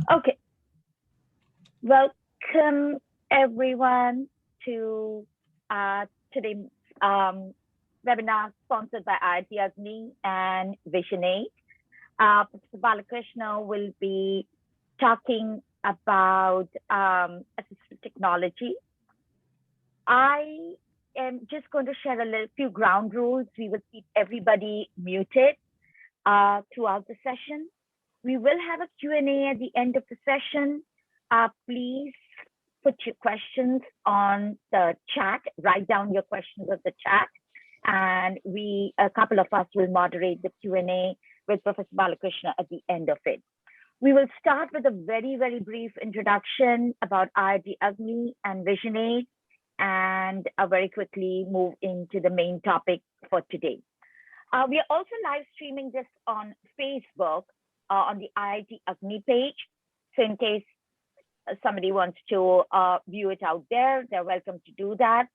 Okay, welcome everyone to today's webinar sponsored by IIT Agni and Vision8. Professor Balakrishnan will be talking about assistive technology. I am just going to share a few ground rules. We will keep everybody muted throughout the session. We will have a Q&A at the end of the session. Please put your questions on the chat, write down your questions on the chat, and a couple of us will moderate the Q&A with Professor Balakrishnan at the end of it. We will start with a very, very brief introduction about IIT Agni and Vision8, and very quickly move into the main topic for today. We are also live streaming this on Facebook on the IIT Agni page. So in case somebody wants to view it out there, they're welcome to do that.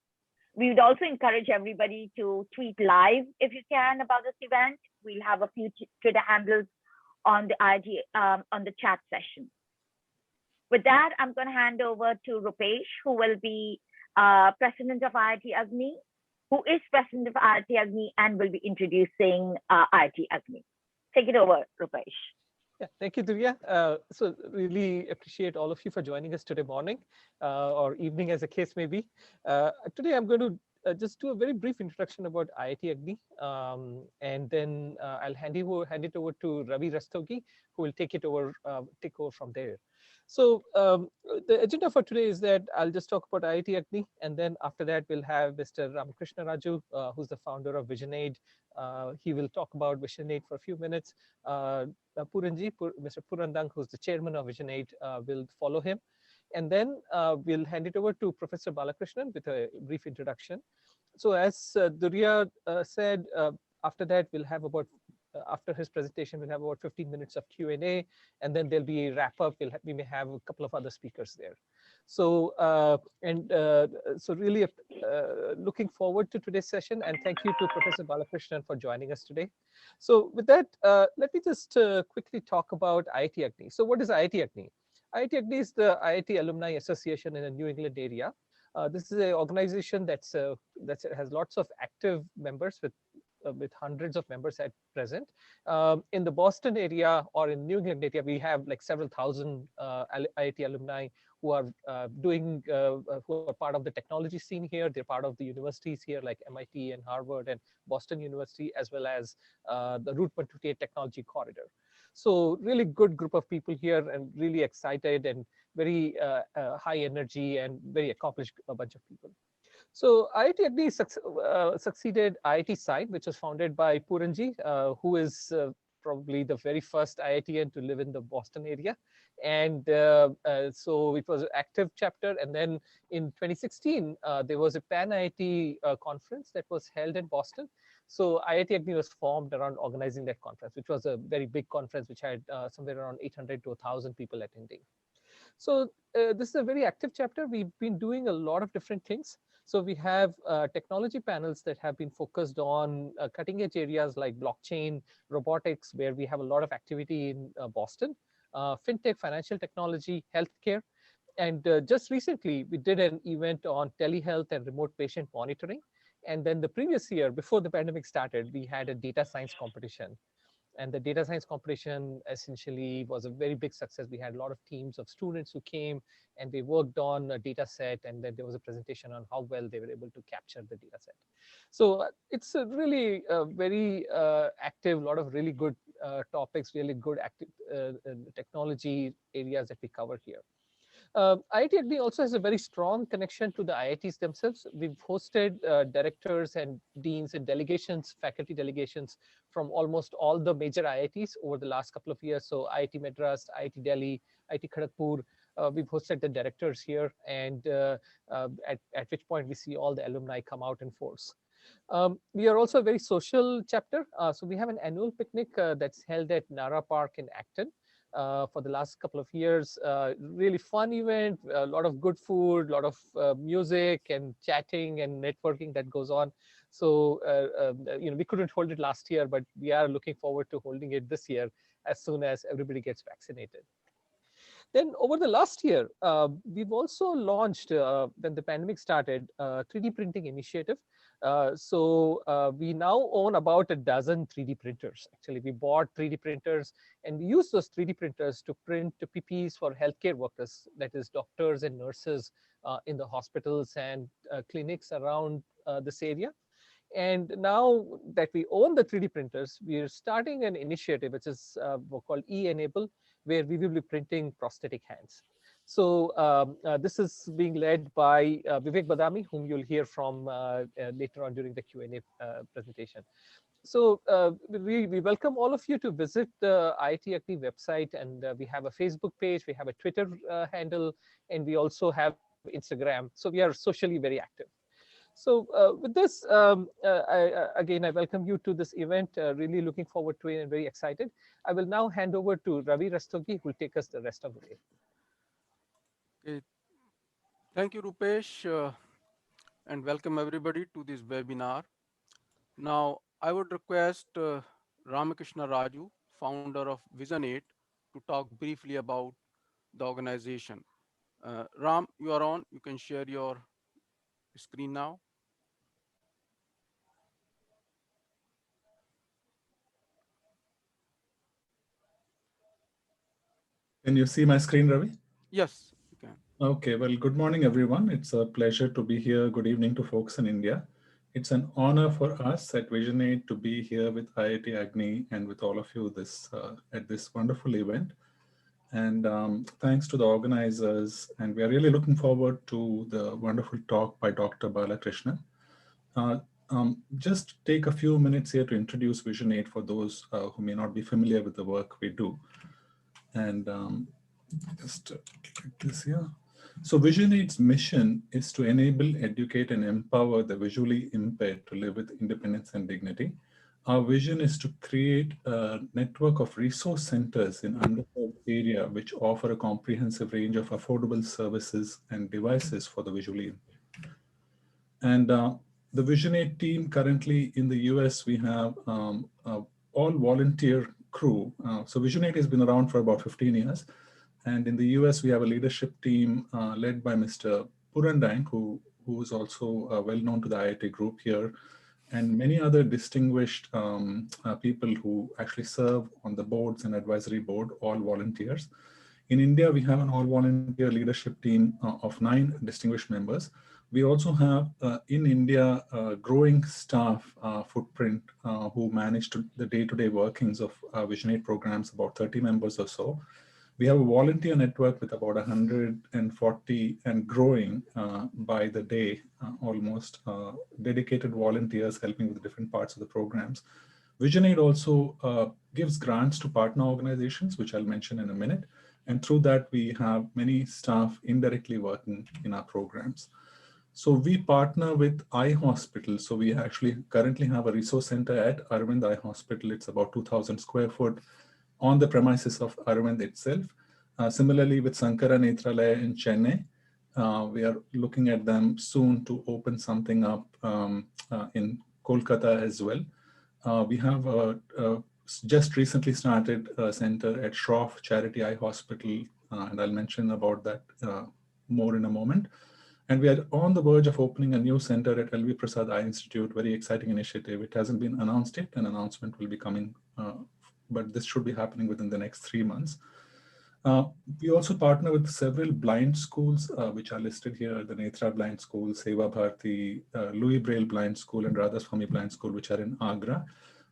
We would also encourage everybody to tweet live if you can about this event. We'll have a few Twitter handles on the IIT on the chat session. With that, I'm going to hand over to Rupesh, who will be president of IIT Agni, who is president of IIT Agni and will be introducing IIT Agni. Take it over, Rupesh. Yeah, thank you, Divya. So really appreciate all of you for joining us today morning or evening, as the case may be. Today, I'm going to just do a very brief introduction about IIT Agni, and then I'll hand it over to Ravi Rastogi, who will take over from there. So the agenda for today is that I'll just talk about IIT Agni, and then after that we'll have Mr. Ramakrishna Raju, who's the founder of Vision8. He will talk about Vision8 for a few minutes. Mr. Purandang, who's the chairman of Vision8, will follow him. And then we'll hand it over to Professor Balakrishnan with a brief introduction. So as Durya said, after that we'll have after his presentation, we'll have about 15 minutes of Q&A, and then there'll be a wrap up. We may have a couple of other speakers there. So so really looking forward to today's session, and thank you to Professor Balakrishnan for joining us today. So with that, let me just quickly talk about IIT Agni. So what is IIT Agni? IIT Agni is the IIT Alumni Association in the New England area. This is an organization that has lots of active members with hundreds of members at present. In the Boston area or in New England area, we have like several thousand IIT alumni who are who are part of the technology scene here. They're part of the universities here like MIT and Harvard and Boston University, as well as the Route 128 Technology Corridor. So really good group of people here, and really excited and very high energy and very accomplished a bunch of people. So IIT Agni succeeded IIT Side, which was founded by Puranji, who is probably the very first IITian to live in the Boston area. And so it was an active chapter. And then in 2016, there was a Pan-IIT conference that was held in Boston. So IIT Agni was formed around organizing that conference, which was a very big conference, which had somewhere around 800 to 1,000 people attending. So this is a very active chapter. We've been doing a lot of different things. So we have technology panels that have been focused on cutting edge areas like blockchain, robotics, where we have a lot of activity in Boston, fintech, financial technology, healthcare. And just recently, we did an event on telehealth and remote patient monitoring. And then the previous year, before the pandemic started, we had a data science competition. And the data science competition essentially was a very big success. We had a lot of teams of students who came and they worked on a data set, and then there was a presentation on how well they were able to capture the data set. So it's a really very active, a lot of really good topics, really good active technology areas that we cover here. IIT Agni also has a very strong connection to the IITs themselves. We've hosted directors and deans and delegations, faculty delegations from almost all the major IITs over the last couple of years. So IIT Madras, IIT Delhi, IIT Kharagpur, we've hosted the directors here, and at which point we see all the alumni come out in force. We are also a very social chapter. So we have an annual picnic that's held at Nara Park in Acton. For the last couple of years. Really fun event, a lot of good food, a lot of music and chatting and networking that goes on. So, we couldn't hold it last year, but we are looking forward to holding it this year as soon as everybody gets vaccinated. Then over the last year, we've also launched, when the pandemic started, 3D printing initiative. We now own about a dozen 3D printers. Actually, we bought 3D printers and we use those 3D printers to print PPEs for healthcare workers, that is doctors and nurses in the hospitals and clinics around this area. And now that we own the 3D printers, we are starting an initiative which is called E-Enable, where we will be printing prosthetic hands. So this is being led by Vivek Badami, whom you'll hear from later on during the Q&A presentation. So we welcome all of you to visit the IIT Agni website, and we have a Facebook page, we have a Twitter handle, and we also have Instagram. So we are socially very active. So with this, again, I welcome you to this event. Really looking forward to it and very excited. I will now hand over to Ravi Rastogi, who will take us the rest of the day. Okay. Thank you, Rupesh, and welcome everybody to this webinar. Now, I would request Ramakrishna Raju, founder of Vision8, to talk briefly about the organization. Ram, you are on. You can share your screen now. Can you see my screen, Ravi? Yes, you can. Okay, well, good morning, everyone. It's a pleasure to be here. Good evening to folks in India. It's an honor for us at Vision8 to be here with IIT Agni and with all of you at this wonderful event. And thanks to the organizers. And we are really looking forward to the wonderful talk by Dr. Balakrishnan. Just take a few minutes here to introduce Vision8 for those who may not be familiar with the work we do. And just click this here. So Vision8's mission is to enable, educate, and empower the visually impaired to live with independence and dignity. Our vision is to create a network of resource centers in underserved area which offer a comprehensive range of affordable services and devices for the visually impaired. And the Vision8 team currently in the US, we have all volunteer crew. So Vision8 has been around for about 15 years. And in the US, we have a leadership team led by Mr. Purandang, who is also well known to the IIT group here, and many other distinguished people who actually serve on the boards and advisory board, all volunteers. In India, we have an all volunteer leadership team of 9 distinguished members. We also have in India a growing staff footprint who manage the day-to-day workings of Vision8 programs, about 30 members or so. We have a volunteer network with about 140 and growing by the day, almost dedicated volunteers helping with different parts of the programs. Vision8 also gives grants to partner organizations, which I'll mention in a minute. And through that, we have many staff indirectly working in our programs. So we partner with Eye Hospital. So we actually currently have a resource center at Aravind Eye Hospital. It's about 2,000 square foot on the premises of Aravind itself. Similarly, with Sankara Netralaya in Chennai, we are looking at them soon to open something up in Kolkata as well. We have just recently started a center at Shroff Charity Eye Hospital, and I'll mention about that more in a moment. And we are on the verge of opening a new center at LV Prasad Eye Institute, very exciting initiative. It hasn't been announced yet, an announcement will be coming, but this should be happening within the next 3 months. We also partner with several blind schools, which are listed here, the Netra Blind School, Seva Bharati, Louis Braille Blind School, and Radhaswamy Blind School, which are in Agra.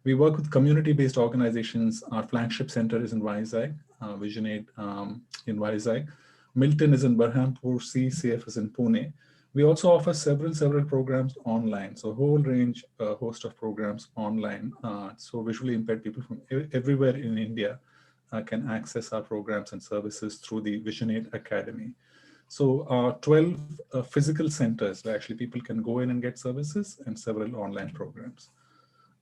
We work with community-based organizations. Our flagship center is in Vizag, Vision8 in Vizag. Milton is in Berhampur, CCF is in Pune. We also offer several programs online. So a whole range, host of programs online. So visually impaired people from everywhere in India can access our programs and services through the Vision8 Academy. So 12 physical centers where actually people can go in and get services, and several online programs.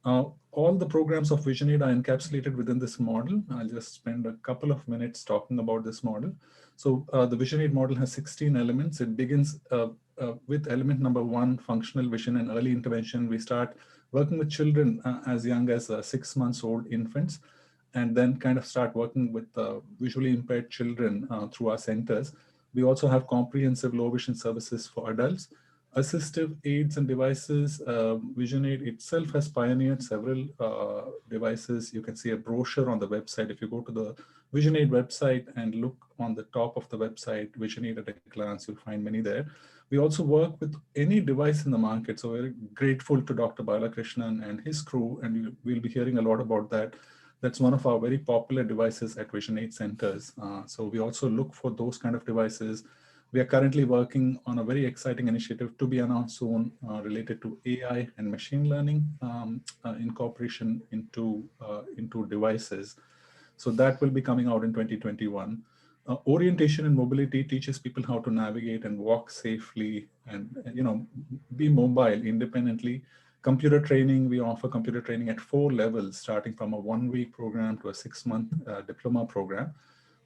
All the programs of Vision8 are encapsulated within this model. I'll just spend a couple of minutes talking about this model. So the Vision8 model has 16 elements. It begins with element number 1, functional vision and early intervention. We start working with children as young as 6 months old infants. and then kind of start working with visually impaired children through our centers. We also have comprehensive low vision services for adults. Assistive aids and devices, VisionAid itself has pioneered several devices. You can see a brochure on the website. If you go to the VisionAid website and look on the top of the website, VisionAid at a glance, you'll find many there. We also work with any device in the market. So we're grateful to Dr. Balakrishnan and his crew, and we'll be hearing a lot about that. That's one of our very popular devices at VisionAid centers. So we also look for those kind of devices. We are currently working on a very exciting initiative to be announced soon related to AI and machine learning incorporation into devices. So that will be coming out in 2021. Orientation and mobility teaches people how to navigate and walk safely and be mobile independently. Computer training, we offer computer training at 4 levels, starting from a 1-week program to a 6-month diploma program.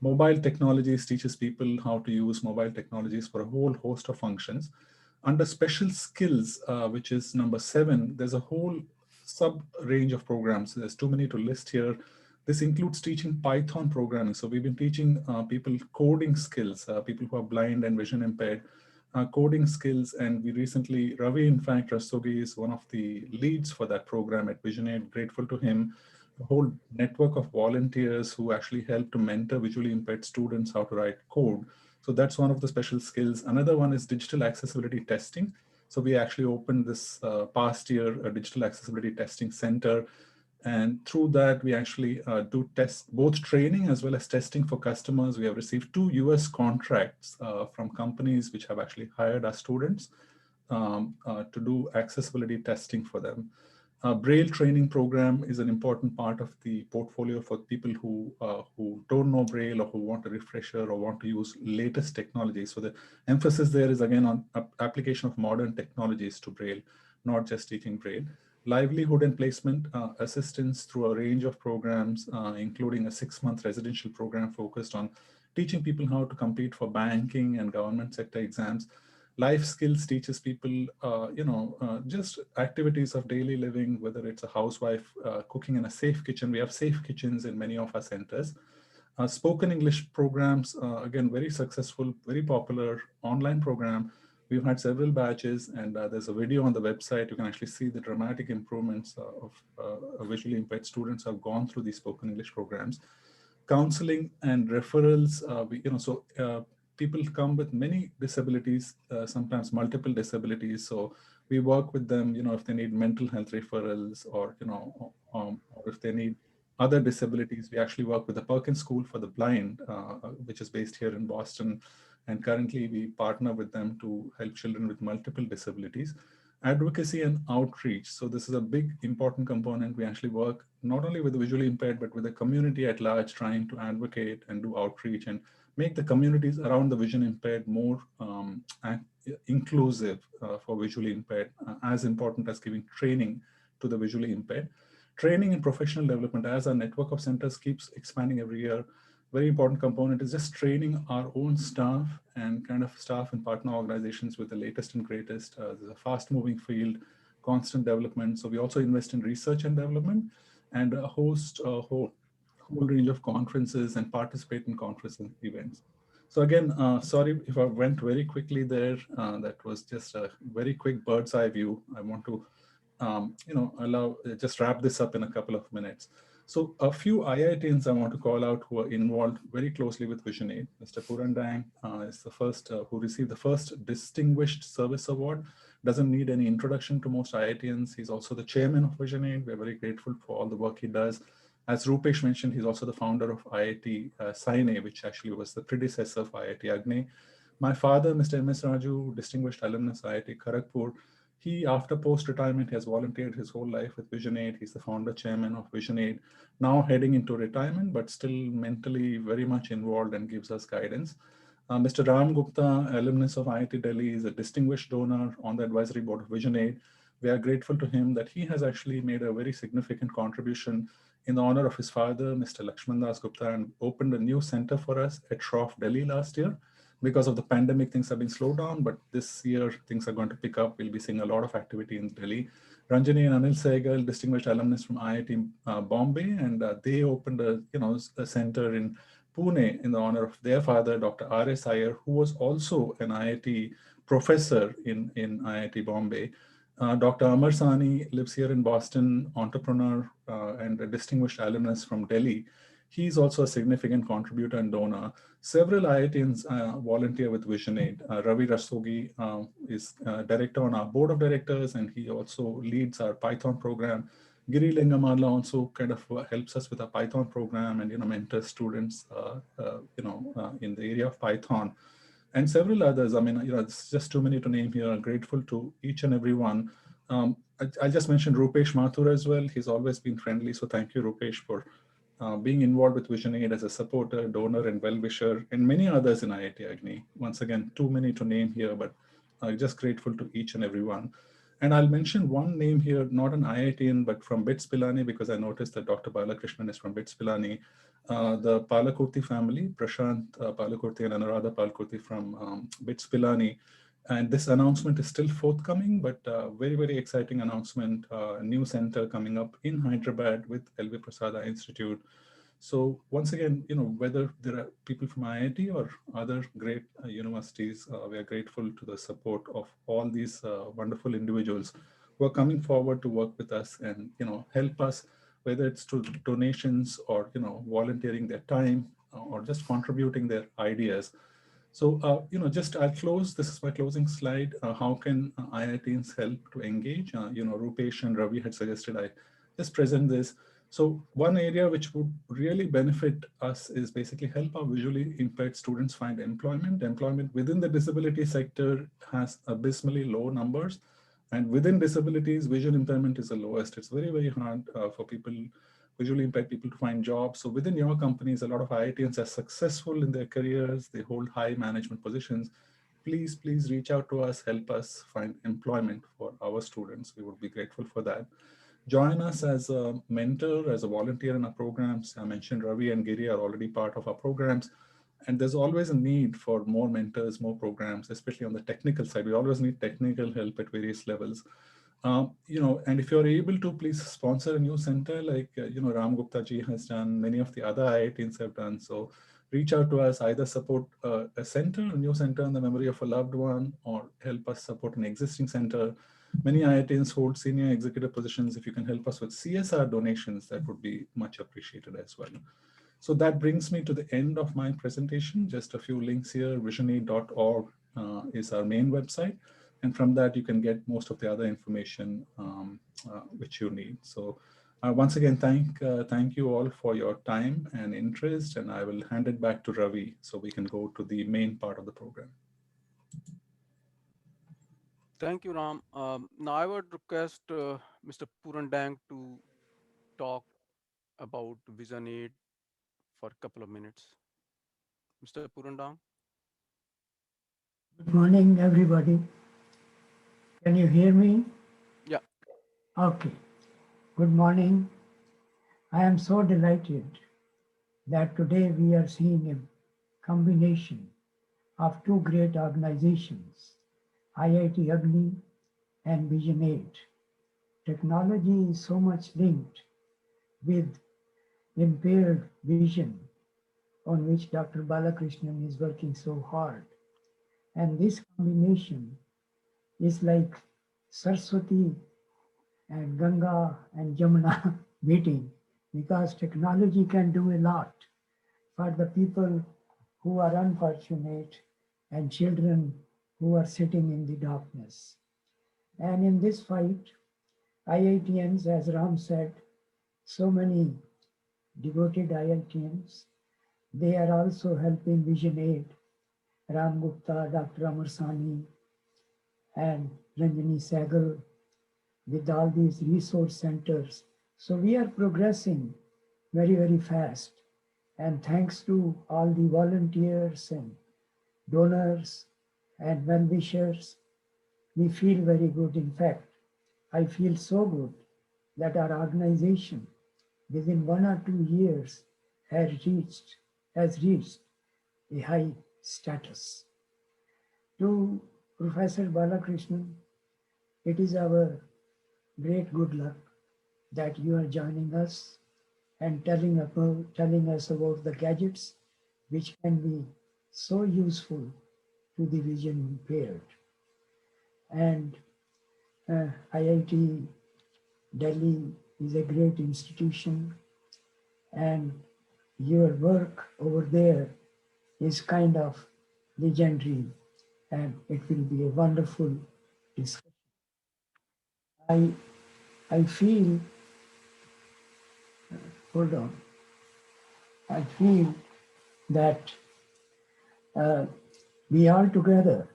Mobile technologies teaches people how to use mobile technologies for a whole host of functions. Under special skills, which is number 7, there's a whole sub range of programs. There's too many to list here. This includes teaching Python programming. So we've been teaching people coding skills, people who are blind and vision impaired, coding skills. And we recently, Ravi, in fact, Rastogi is one of the leads for that program at VisionAid. Grateful to him. A whole network of volunteers who actually help to mentor visually impaired students how to write code. So that's one of the special skills. Another one is digital accessibility testing. So we actually opened this past year a digital accessibility testing center. And through that, we actually do test both training as well as testing for customers. We have received 2 US contracts from companies which have actually hired our students to do accessibility testing for them. Braille training program is an important part of the portfolio for people who don't know Braille or who want a refresher or want to use latest technology. So the emphasis there is again on application of modern technologies to Braille, not just teaching Braille. Livelihood and placement assistance through a range of programs, including a 6-month residential program focused on teaching people how to compete for banking and government sector exams. Life skills teaches people, just activities of daily living, whether it's a housewife cooking in a safe kitchen. We have safe kitchens in many of our centers. Spoken English programs, again, very successful, very popular online program. We've had several batches, and there's a video on the website. You can actually see the dramatic improvements of visually impaired students who have gone through these spoken English programs. Counseling and referrals, people come with many disabilities, sometimes multiple disabilities. So we work with them, if they need mental health referrals or if they need other disabilities. We actually work with the Perkins School for the Blind, which is based here in Boston. And currently we partner with them to help children with multiple disabilities. Advocacy and outreach. So this is a big, important component. We actually work not only with the visually impaired, but with the community at large, trying to advocate and do outreach and make the communities around the vision impaired more inclusive for visually impaired, as important as giving training to the visually impaired. Training and professional development, as our network of centers keeps expanding every year, very important component is just training our own staff and kind of staff and partner organizations with the latest and greatest. There's a fast moving field, constant development. So we also invest in research and development and host a whole range of conferences and participate in conference and events. So again, sorry if I went very quickly there. That was just a very quick bird's eye view. I want to just wrap this up in a couple of minutes. So a few IITians I want to call out who are involved very closely with VisionAid. Mr. Purandang is the first who received the first Distinguished Service Award. Doesn't need any introduction to most IITians. He's also the chairman of VisionAid. We're very grateful for all the work he does. As Rupesh mentioned, he's also the founder of IIT Sine, which actually was the predecessor of IIT Agni. My father, Mr. M.S. Raju, distinguished alumnus IIT Kharagpur. He, after post-retirement, has volunteered his whole life with VisionAid. He's the founder chairman of VisionAid, now heading into retirement, but still mentally very much involved and gives us guidance. Mr. Ram Gupta, alumnus of IIT Delhi, is a distinguished donor on the advisory board of VisionAid. We are grateful to him that he has actually made a very significant contribution in the honor of his father, Mr. Lakshman Das Gupta, and opened a new center for us at Shroff, Delhi last year. Because of the pandemic, things have been slowed down, but this year things are going to pick up. We'll be seeing a lot of activity in Delhi. Ranjani and Anil Sehgal, distinguished alumnus from IIT Bombay, and they opened a center in Pune in the honor of their father, Dr. R.S. Iyer, who was also an IIT professor in IIT Bombay. Dr. Amar Sani lives here in Boston, entrepreneur and a distinguished alumnus from Delhi. He's also a significant contributor and donor. Several IITians volunteer with VisionAid. Ravi Rastogi is director on our board of directors, and he also leads our Python program. Giri Lingamala also kind of helps us with our Python program and mentors students in the area of Python, and several others. I mean, it's just too many to name here. I'm grateful to each and every one. I just mentioned Rupesh Mathur as well. He's always been friendly, so thank you, Rupesh, for being involved with VisionAid as a supporter, donor, and well-wisher, and many others in IIT Agni. Once again, too many to name here, but just grateful to each and every one. And I'll mention one name here, not an IITian, but from BITS Pilani, because I noticed that Dr. Balakrishnan is from BITS Pilani. The Palakurti family, Prashant Palakurti and Anuradha Palakurti from BITS Pilani. And this announcement is still forthcoming, but very, very exciting announcement. A new center coming up in Hyderabad with L.V. Prasada Institute. So once again, whether there are people from IIT or other great universities, we are grateful to the support of all these wonderful individuals who are coming forward to work with us and help us, whether it's through donations or volunteering their time or just contributing their ideas. So, I'll close. This is my closing slide. How can IITians help to engage? Rupesh and Ravi had suggested I just present this. So one area which would really benefit us is basically help our visually impaired students find employment. Employment within the disability sector has abysmally low numbers. And within disabilities, vision impairment is the lowest. It's very, very hard for visually impaired people to find jobs. So within your companies, a lot of IITians are successful in their careers. They hold high management positions. Please reach out to us, help us find employment for our students. We would be grateful for that. Join us as a mentor, as a volunteer in our programs. I mentioned Ravi and Giri are already part of our programs. And there's always a need for more mentors, more programs, especially on the technical side. We always need technical help at various levels. And if you're able to, please sponsor a new center like, Ram Gupta ji has done, many of the other IITians have done. So reach out to us, either support a new center in the memory of a loved one, or help us support an existing center. Many IITians hold senior executive positions. If you can help us with CSR donations, that would be much appreciated as well. So that brings me to the end of my presentation. Just a few links here. Visionaid.org is our main website. And from that, you can get most of the other information which you need. So once again, thank you all for your time and interest. And I will hand it back to Ravi so we can go to the main part of the program. Thank you, Ram. Now I would request Mr. Purandang to talk about VisionAid for a couple of minutes. Mr. Purandang. Good morning, everybody. Can you hear me? Yeah. Okay. Good morning. I am so delighted that today we are seeing a combination of two great organizations, IIT Agni and VisionAid. Technology is so much linked with impaired vision, on which Dr. Balakrishnan is working so hard. And this combination is like Saraswati and Ganga and Jamuna meeting, because technology can do a lot for the people who are unfortunate and children who are sitting in the darkness. And in this fight, IITians, as Ram said, so many devoted IITians, they are also helping VisionAid, Ram Gupta, Dr. Amar Sani, and Ranjani Sehgal with all these resource centers. So we are progressing very, very fast. And thanks to all the volunteers and donors and well-wishers, we feel very good. In fact, I feel so good that our organization within 1 or 2 years has reached a high status. To Professor Balakrishnan, it is our great good luck that you are joining us and telling us about the gadgets which can be so useful to the vision impaired. And IIT Delhi is a great institution, and your work over there is kind of legendary, and it will be a wonderful discussion. I feel, hold on, I feel that we all together,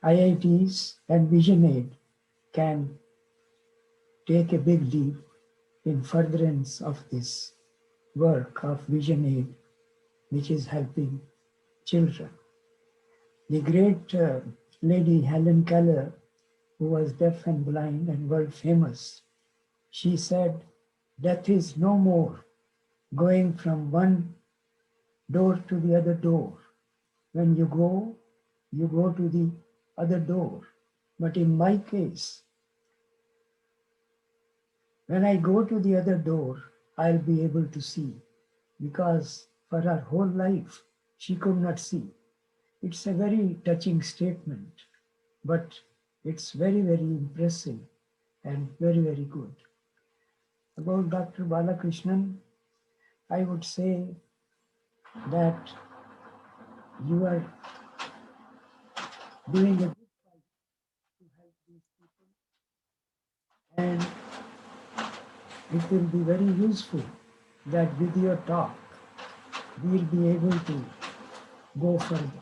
IITs and VisionAid, can take a big leap in furtherance of this work of VisionAid, which is helping children. The great lady Helen Keller, who was deaf and blind and world famous, she said, "Death is no more going from one door to the other door. When you go to the other door. But in my case, when I go to the other door, I'll be able to see, because for her whole life, she could not see." It's a very touching statement, but it's very, very impressive and very, very good. About Dr. Balakrishnan, I would say that you are doing a good fight to help these people, and it will be very useful that with your talk, we'll be able to go further.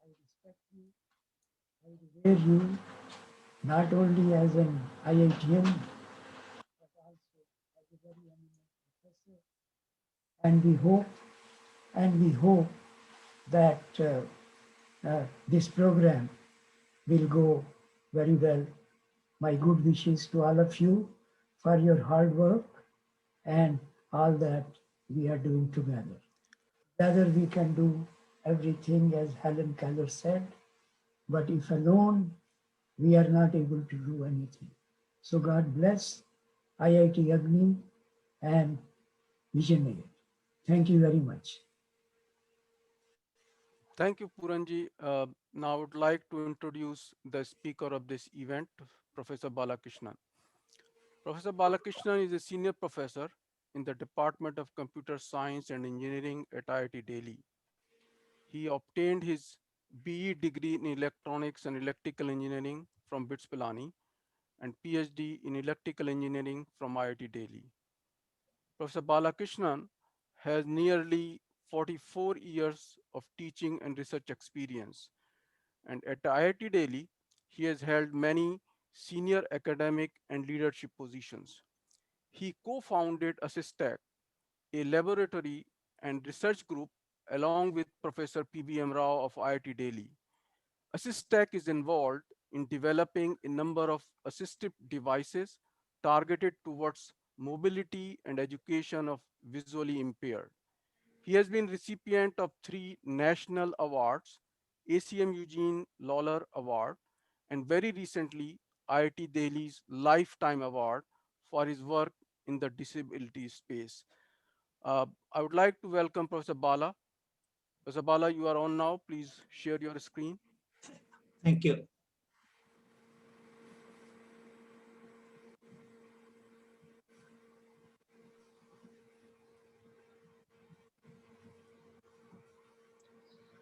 I respect you, I revere you, not only as an IITian, but also as a very eminent professor. And we hope that this program will go very well. My good wishes to all of you for your hard work and all that we are doing together. Together we can do everything, as Helen Keller said, but if alone, we are not able to do anything. So God bless IIT Agni and VisionAid. Thank you very much. Thank you, Puranji. Now I would like to introduce the speaker of this event, Professor Balakrishnan. Professor Balakrishnan is a senior professor in the Department of Computer Science and Engineering at IIT Delhi. He obtained his BE degree in Electronics and Electrical Engineering from BITS Pilani and Ph.D. in Electrical Engineering from IIT Delhi. Professor Balakrishnan has nearly 44 years of teaching and research experience. And at IIT Delhi, he has held many senior academic and leadership positions. He co-founded ASSISTECH, a laboratory and research group, along with Professor P.B.M. Rao of IIT Delhi. ASSISTECH is involved in developing a number of assistive devices targeted towards mobility and education of visually impaired. He has been recipient of 3 national awards, ACM Eugene Lawler Award, and very recently, IIT Delhi's Lifetime Award for his work in the disability space. I would like to welcome Professor Bala. Professor Bala, you are on now. Please share your screen. Thank you.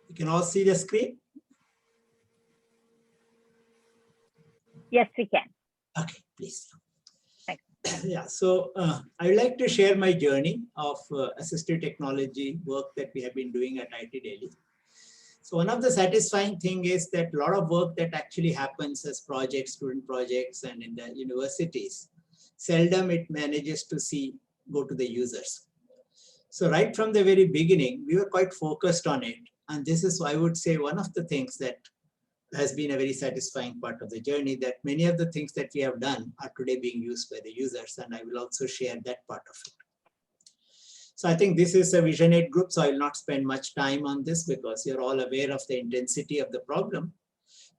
You can all see the screen? Yes, we can. Okay, please. Thanks. Yeah, so I would like to share my journey of assistive technology work that we have been doing at IIT Delhi. So one of the satisfying thing is that a lot of work that actually happens as projects, student projects, and in the universities, seldom it manages to go to the users. So right from the very beginning, we were quite focused on it. And this is, I would say, one of the things that has been a very satisfying part of the journey, that many of the things that we have done are today being used by the users. And I will also share that part of it. So I think this is a Vision 8 group, so I will not spend much time on this because you're all aware of the intensity of the problem.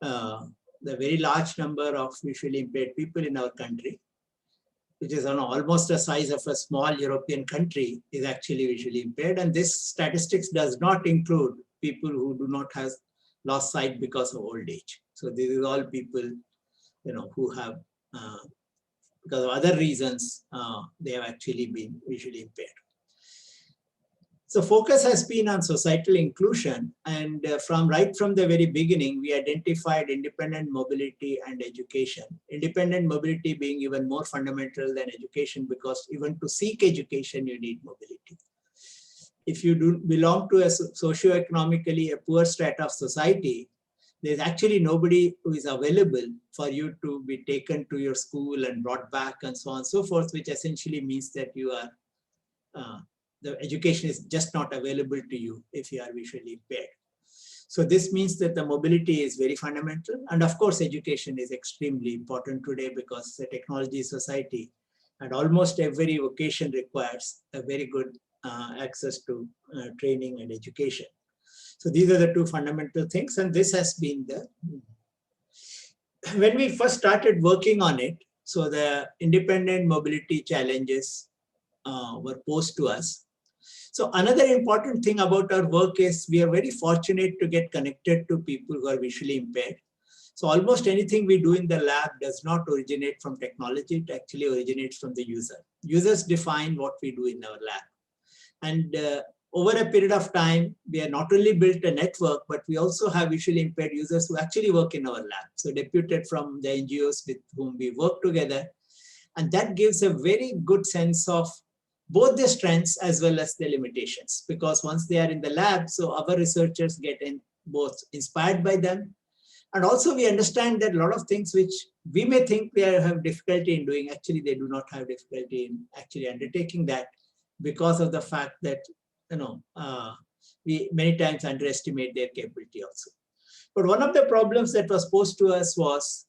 The very large number of visually impaired people in our country, which is on almost the size of a small European country, is actually visually impaired. And this statistics does not include people who do not have lost sight because of old age. So this is all people, who have, because of other reasons, they have actually been visually impaired. So focus has been on societal inclusion, and right from the very beginning, we identified independent mobility and education. Independent mobility being even more fundamental than education, because even to seek education, you need mobility. If you do belong to a socioeconomically a poor strata of society, there's actually nobody who is available for you to be taken to your school and brought back and so on and so forth, which essentially means that you are the education is just not available to you if you are visually impaired. So this means that the mobility is very fundamental. And of course, education is extremely important today because the technology society and almost every vocation requires a very good access to training and education. So these are the two fundamental things. And this has been when we first started working on it, so the independent mobility challenges were posed to us. So another important thing about our work is we are very fortunate to get connected to people who are visually impaired. So almost anything we do in the lab does not originate from technology, it actually originates from the user. Users define what we do in our lab. And over a period of time, we have not only built a network, but we also have visually impaired users who actually work in our lab. So deputed from the NGOs with whom we work together. And that gives a very good sense of both the strengths as well as the limitations, because once they are in the lab, so our researchers get both inspired by them. And also we understand that a lot of things which we may think we have difficulty in doing, actually they do not have difficulty in actually undertaking that, because of the fact that, we many times underestimate their capability also. But one of the problems that was posed to us was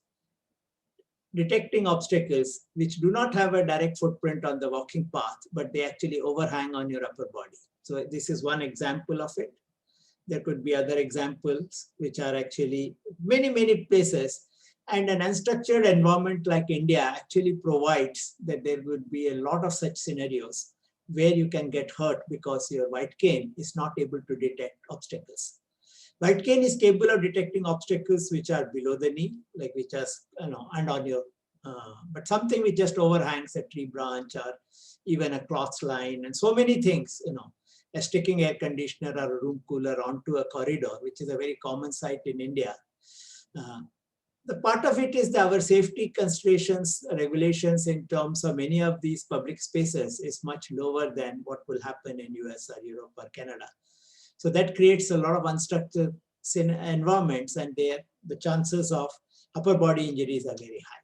detecting obstacles which do not have a direct footprint on the walking path, but they actually overhang on your upper body. So this is one example of it. There could be other examples which are actually many places. And an unstructured environment like India actually provides that there would be a lot of such scenarios where you can get hurt because your white cane is not able to detect obstacles. White cane is capable of detecting obstacles which are below the knee, like which are, and on your, but something which just overhangs a tree branch or even a cloth line and so many things, a sticking air conditioner or a room cooler onto a corridor, which is a very common sight in India. The part of it is our safety considerations, regulations in terms of many of these public spaces is much lower than what will happen in US or Europe or Canada. So that creates a lot of unstructured environments, and the chances of upper body injuries are very high.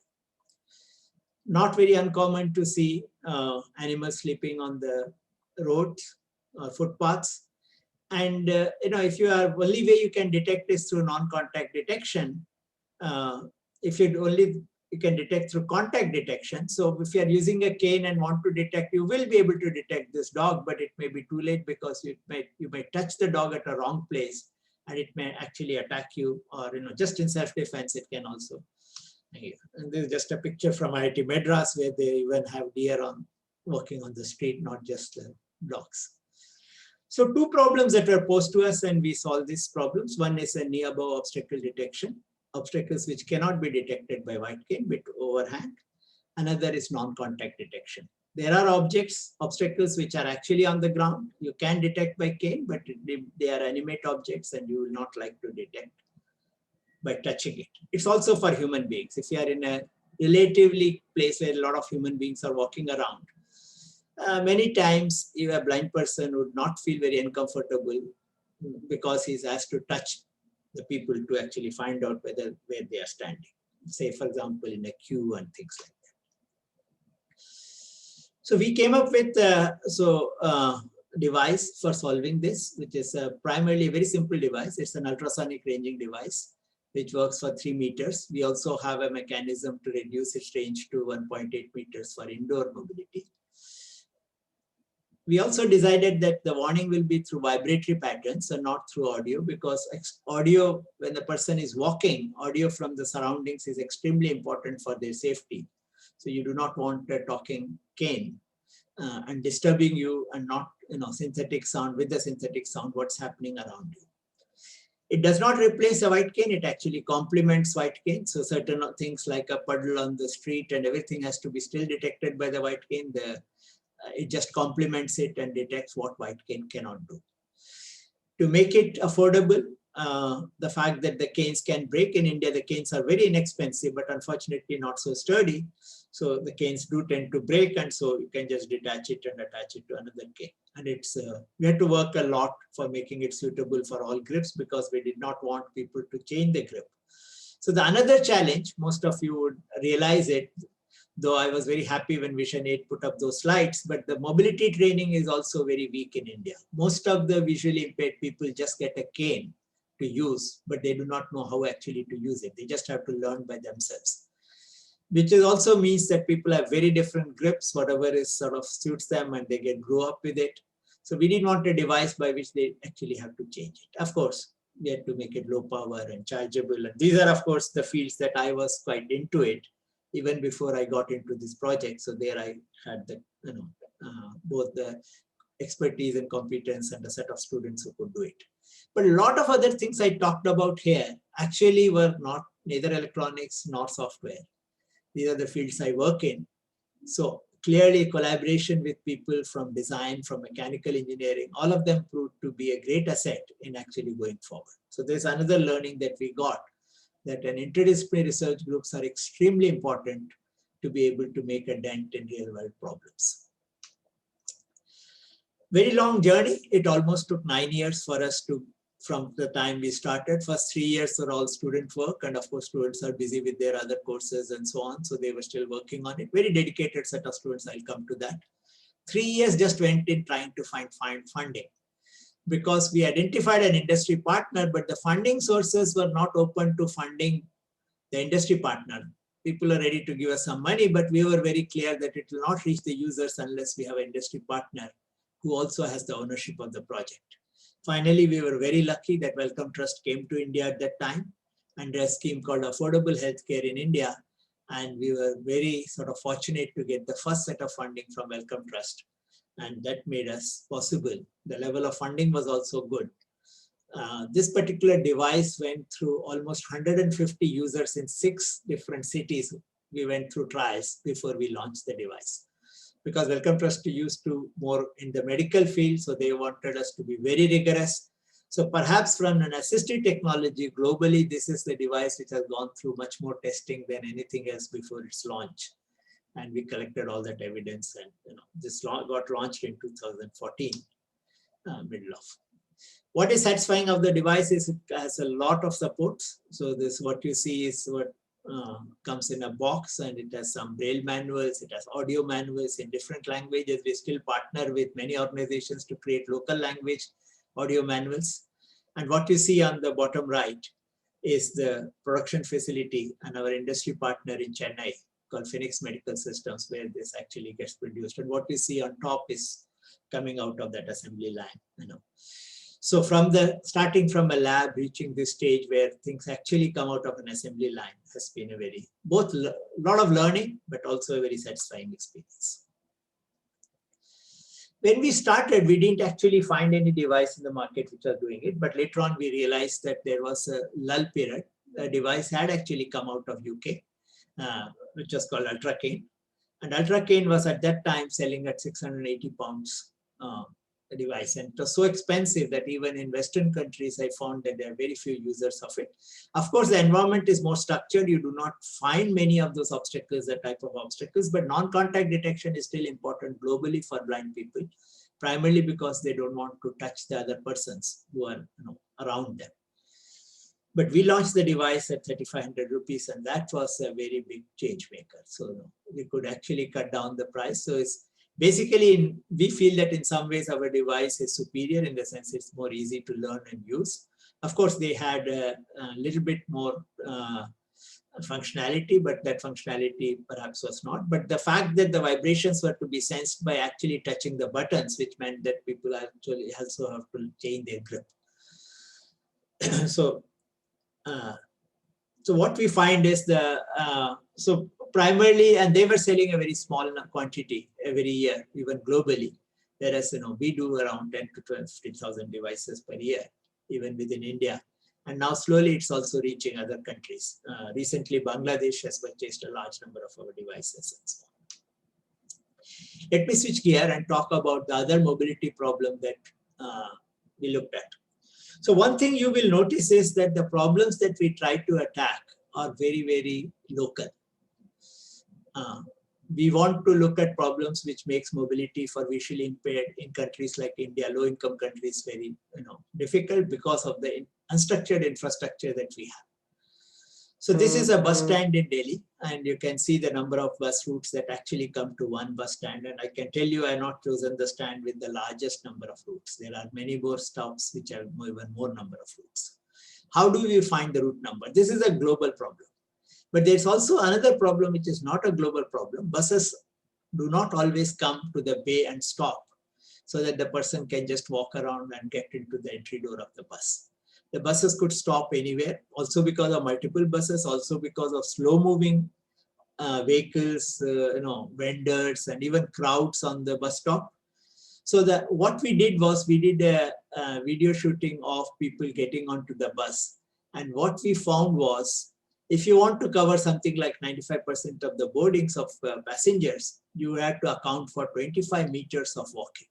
Not very uncommon to see animals sleeping on the roads or footpaths. And if you are, only way you can detect is through non-contact detection. If you can detect through contact detection. So if you are using a cane and want to detect, you will be able to detect this dog, but it may be too late because you may touch the dog at a wrong place and it may actually attack you, or just in self-defense it can also. And this is just a picture from IIT Madras where they even have deer walking on the street, not just dogs. So two problems that were posed to us, and we solved these problems. One is a knee-above obstacle detection, obstacles which cannot be detected by white cane but overhang. Another is non-contact detection. There are obstacles which are actually on the ground. You can detect by cane, but they are animate objects and you will not like to detect by touching it. It's also for human beings. If you are in a relatively place where a lot of human beings are walking around, many times even a blind person would not feel very uncomfortable because he's asked to touch the people to actually find out where they are standing. Say, for example, in a queue and things like that. So we came up with a device for solving this, which is primarily a very simple device. It's an ultrasonic ranging device, which works for 3 meters. We also have a mechanism to reduce its range to 1.8 meters for indoor mobility. we also decided that the warning will be through vibratory patterns and not through audio, because audio, when the person is walking, audio from the surroundings is extremely important for their safety. So you do not want a talking cane and disturbing you, and not, synthetic sound with the synthetic sound, what's happening around you. It does not replace a white cane, it actually complements white cane. So certain things like a puddle on the street and everything has to be still detected by the white cane. It just complements it and detects what white cane cannot do. To make it affordable, the fact that the canes can break in India, the canes are very inexpensive, but unfortunately not so sturdy. So the canes do tend to break, and so you can just detach it and attach it to another cane. And it's we had to work a lot for making it suitable for all grips, because we did not want people to change the grip. So the another challenge, most of you would realize it, though I was very happy when Vision 8 put up those slides, but the mobility training is also very weak in India. Most of the visually impaired people just get a cane to use, but they do not know how actually to use it. They just have to learn by themselves, which also means that people have very different grips, whatever is sort of suits them, and they grow up with it. So we didn't want a device by which they actually have to change it. Of course, we had to make it low power and chargeable. And these are, of course, the fields that I was quite into it, even before I got into this project. So there I had the, both the expertise and competence and a set of students who could do it. But a lot of other things I talked about here actually were not neither electronics nor software. These are the fields I work in. So clearly collaboration with people from design, from mechanical engineering, all of them proved to be a great asset in actually going forward. So there's another learning that we got, that an interdisciplinary research groups are extremely important to be able to make a dent in real world problems. Very long journey. It almost took 9 years for us to, from the time we started. First 3 years were all student work, and of course students are busy with their other courses and so on. So they were still working on it. Very dedicated set of students, I'll come to that. 3 years just went in trying to find funding, because we identified an industry partner, but the funding sources were not open to funding the industry partner. People are ready to give us some money, but we were very clear that it will not reach the users unless we have an industry partner who also has the ownership of the project. Finally, we were very lucky that Wellcome Trust came to India at that time under a scheme called Affordable Healthcare in India. And we were very sort of fortunate to get the first set of funding from Wellcome Trust. And that made us possible. The level of funding was also good. This particular device went through almost 150 users in 6 different cities. We went through trials before we launched the device, because Wellcome Trust used to more in the medical field, so they wanted us to be very rigorous. So perhaps from an assistive technology globally, this is the device which has gone through much more testing than anything else before its launch. And we collected all that evidence, and this got launched in 2014, middle of. What is satisfying of the device is it has a lot of supports. So this, what you see is what comes in a box, and it has some braille manuals, it has audio manuals in different languages. We still partner with many organizations to create local language audio manuals. And what you see on the bottom right is the production facility and our industry partner in Chennai called Phoenix Medical Systems, where this actually gets produced. And what we see on top is coming out of that assembly line. So from starting from a lab, reaching this stage where things actually come out of an assembly line has been a very, both a lot of learning, but also a very satisfying experience. When we started, we didn't actually find any device in the market which was doing it, but later on we realized that there was a lull period. A device had actually come out of UK, which was called SmartCane. And SmartCane was at that time selling at 680 pounds a device. And it was so expensive that even in Western countries, I found that there are very few users of it. Of course, the environment is more structured. You do not find many of those obstacles, that type of obstacles, but non-contact detection is still important globally for blind people, primarily because they don't want to touch the other persons who are around them. But we launched the device at 3,500 rupees, and that was a very big change maker. So we could actually cut down the price. So it's basically, we feel that in some ways our device is superior in the sense it's more easy to learn and use. Of course, they had a little bit more functionality, but that functionality perhaps was not. But the fact that the vibrations were to be sensed by actually touching the buttons, which meant that people actually also have to change their grip. So, so what we find is so primarily, and they were selling a very small quantity every year, even globally. Whereas, we do around 10 to 12, 15,000 devices per year, even within India. And now slowly it's also reaching other countries. Recently, Bangladesh has purchased a large number of our devices and so on. Let me switch gear and talk about the other mobility problem that we looked at. So one thing you will notice is that the problems that we try to attack are very, very local. We want to look at problems which makes mobility for visually impaired in countries like India, low-income countries, very difficult because of the unstructured infrastructure that we have. So this is a bus stand in Delhi, and you can see the number of bus routes that actually come to one bus stand. And I can tell you, I have not chosen the stand with the largest number of routes. There are many more stops which have even more number of routes. How do we find the route number? This is a global problem. But there's also another problem which is not a global problem. Buses do not always come to the bay and stop so that the person can just walk around and get into the entry door of the bus. The buses could stop anywhere, also because of multiple buses, also because of slow-moving vehicles, vendors, and even crowds on the bus stop. So what we did was we did a video shooting of people getting onto the bus. And what we found was, if you want to cover something like 95% of the boardings of passengers, you have to account for 25 meters of walking.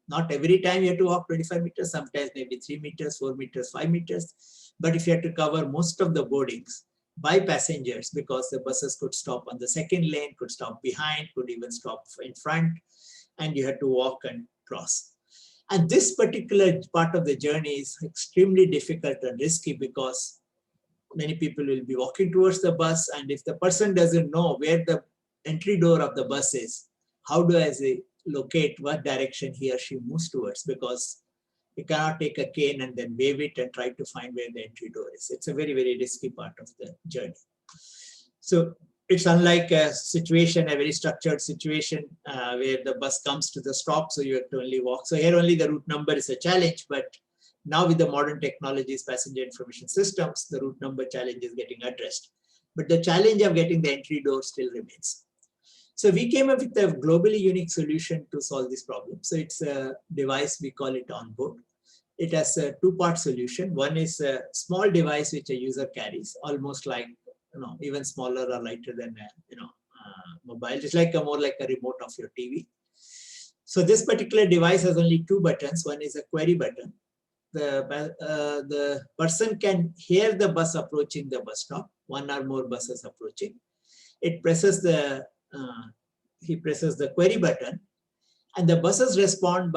Not every time you have to walk 25 meters, sometimes maybe 3 meters, 4 meters, 5 meters. But if you have to cover most of the boardings by passengers, because the buses could stop on the second lane, could stop behind, could even stop in front, and you had to walk and cross. And this particular part of the journey is extremely difficult and risky because many people will be walking towards the bus, and if the person doesn't know where the entry door of the bus is, how do I locate what direction he or she moves towards? Because you cannot take a cane and then wave it and try to find where the entry door is. It's a very, very risky part of the journey. So it's unlike a situation, a very structured situation where the bus comes to the stop, so you have to only walk. So here only the route number is a challenge, but now with the modern technologies, passenger information systems, the route number challenge is getting addressed. But the challenge of getting the entry door still remains. So we came up with a globally unique solution to solve this problem. So it's a device, we call it OnBoard. It has a two-part solution. One is a small device which a user carries, almost like, even smaller or lighter than mobile. It's like more like a remote of your TV. So this particular device has only two buttons. One is a query button. The person can hear the bus approaching the bus stop, one or more buses approaching. It presses he presses the query button, and the buses respond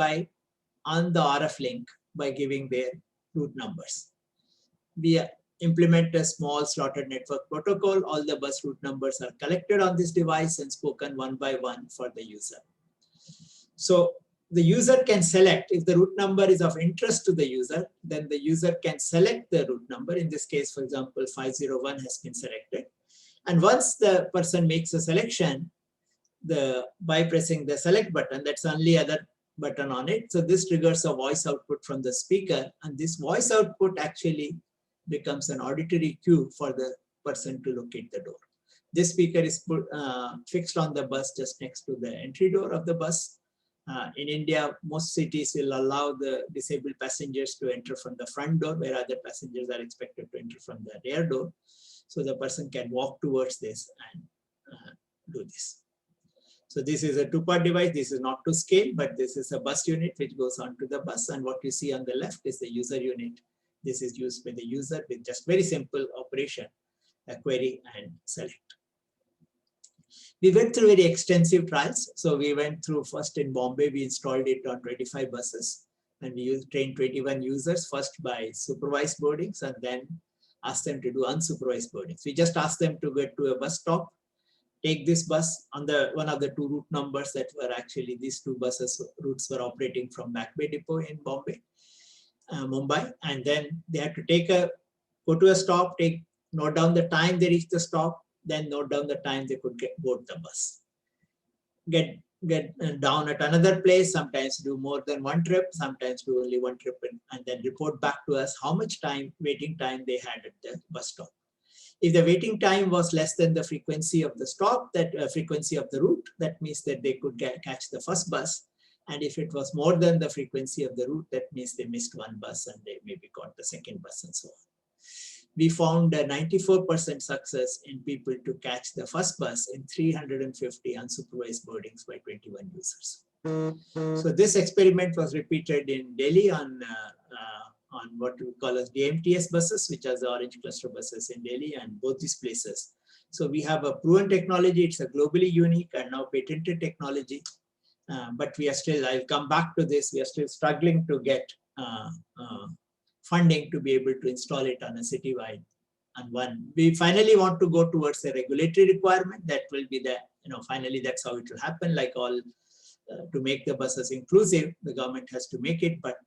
on the RF link by giving their route numbers. We implement a small slotted network protocol. All the bus route numbers are collected on this device and spoken one by one for the user. So the user can select, if the route number is of interest to the user, then the user can select the route number. In this case, for example, 501 has been selected. And once the person makes a selection, by pressing the select button, that's the only other button on it. So this triggers a voice output from the speaker, and this voice output actually becomes an auditory cue for the person to locate the door. This speaker is fixed on the bus just next to the entry door of the bus. In India, most cities will allow the disabled passengers to enter from the front door, where other passengers are expected to enter from the rear door. So the person can walk towards this and do this. So this is a two-part device. This is not to scale, but this is a bus unit which goes onto the bus. And what you see on the left is the user unit. This is used by the user with just very simple operation, a query and select. We went through very extensive trials. So we went through first in Bombay, we installed it on 25 buses, and we trained 21 users, first by supervised boardings and then asked them to do unsupervised boardings. We just asked them to get to a bus stop, take this bus on one of the two route numbers that were actually, these two buses routes were operating from Back Bay Depot in Mumbai, and then they had to go to a stop, take note down the time they reach the stop, then note down the time they could board the bus. Get down at another place, sometimes do more than one trip, sometimes do only one trip, and then report back to us how much waiting time they had at the bus stop. If the waiting time was less than the frequency of the stop, that frequency of the route, that means that they could catch the first bus. And if it was more than the frequency of the route, that means they missed one bus and they maybe got the second bus and so on. We found a 94% success in people to catch the first bus in 350 unsupervised boardings by 21 users. So this experiment was repeated in Delhi on what we call as DMTS buses, which are the orange cluster buses in Delhi, and both these places. So we have a proven technology. It's a globally unique and now patented technology. But we are still, I'll come back to this, we are still struggling to get funding to be able to install it on a citywide. And we finally want to go towards a regulatory requirement that will be the, finally that's how it will happen, like all, to make the buses inclusive, the government has to make it, but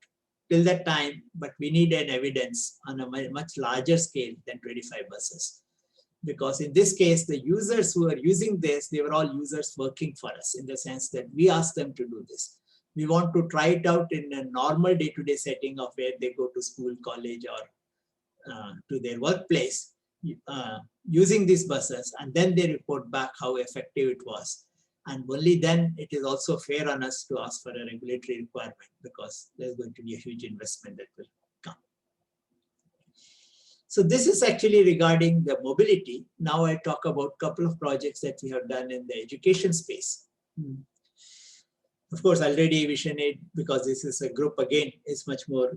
till that time, but we need an evidence on a much larger scale than 25 buses. Because in this case, the users who are using this, they were all users working for us in the sense that we asked them to do this. We want to try it out in a normal day-to-day setting of where they go to school, college, or to their workplace using these buses, and then they report back how effective it was. And only then it is also fair on us to ask for a regulatory requirement, because there's going to be a huge investment that will come. So this is actually regarding the mobility. Now I talk about a couple of projects that we have done in the education space. Of course, already Vision 8, because this is a group again, is much more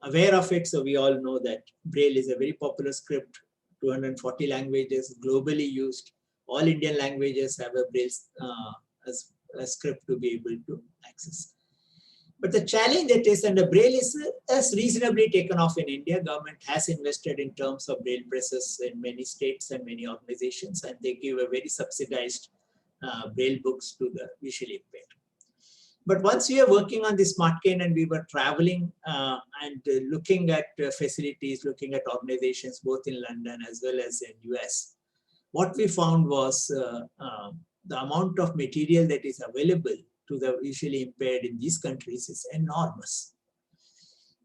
aware of it. So we all know that Braille is a very popular script, 240 languages, globally used. All Indian languages have a Braille as a script to be able to access. But the challenge that is, and the Braille is reasonably taken off in India. Government has invested in terms of Braille presses in many states and many organizations, and they give a very subsidized Braille books to the visually impaired. But once we are working on the SmartCane and we were traveling and looking at facilities, looking at organizations, both in London as well as in US, what we found was the amount of material that is available to the visually impaired in these countries is enormous.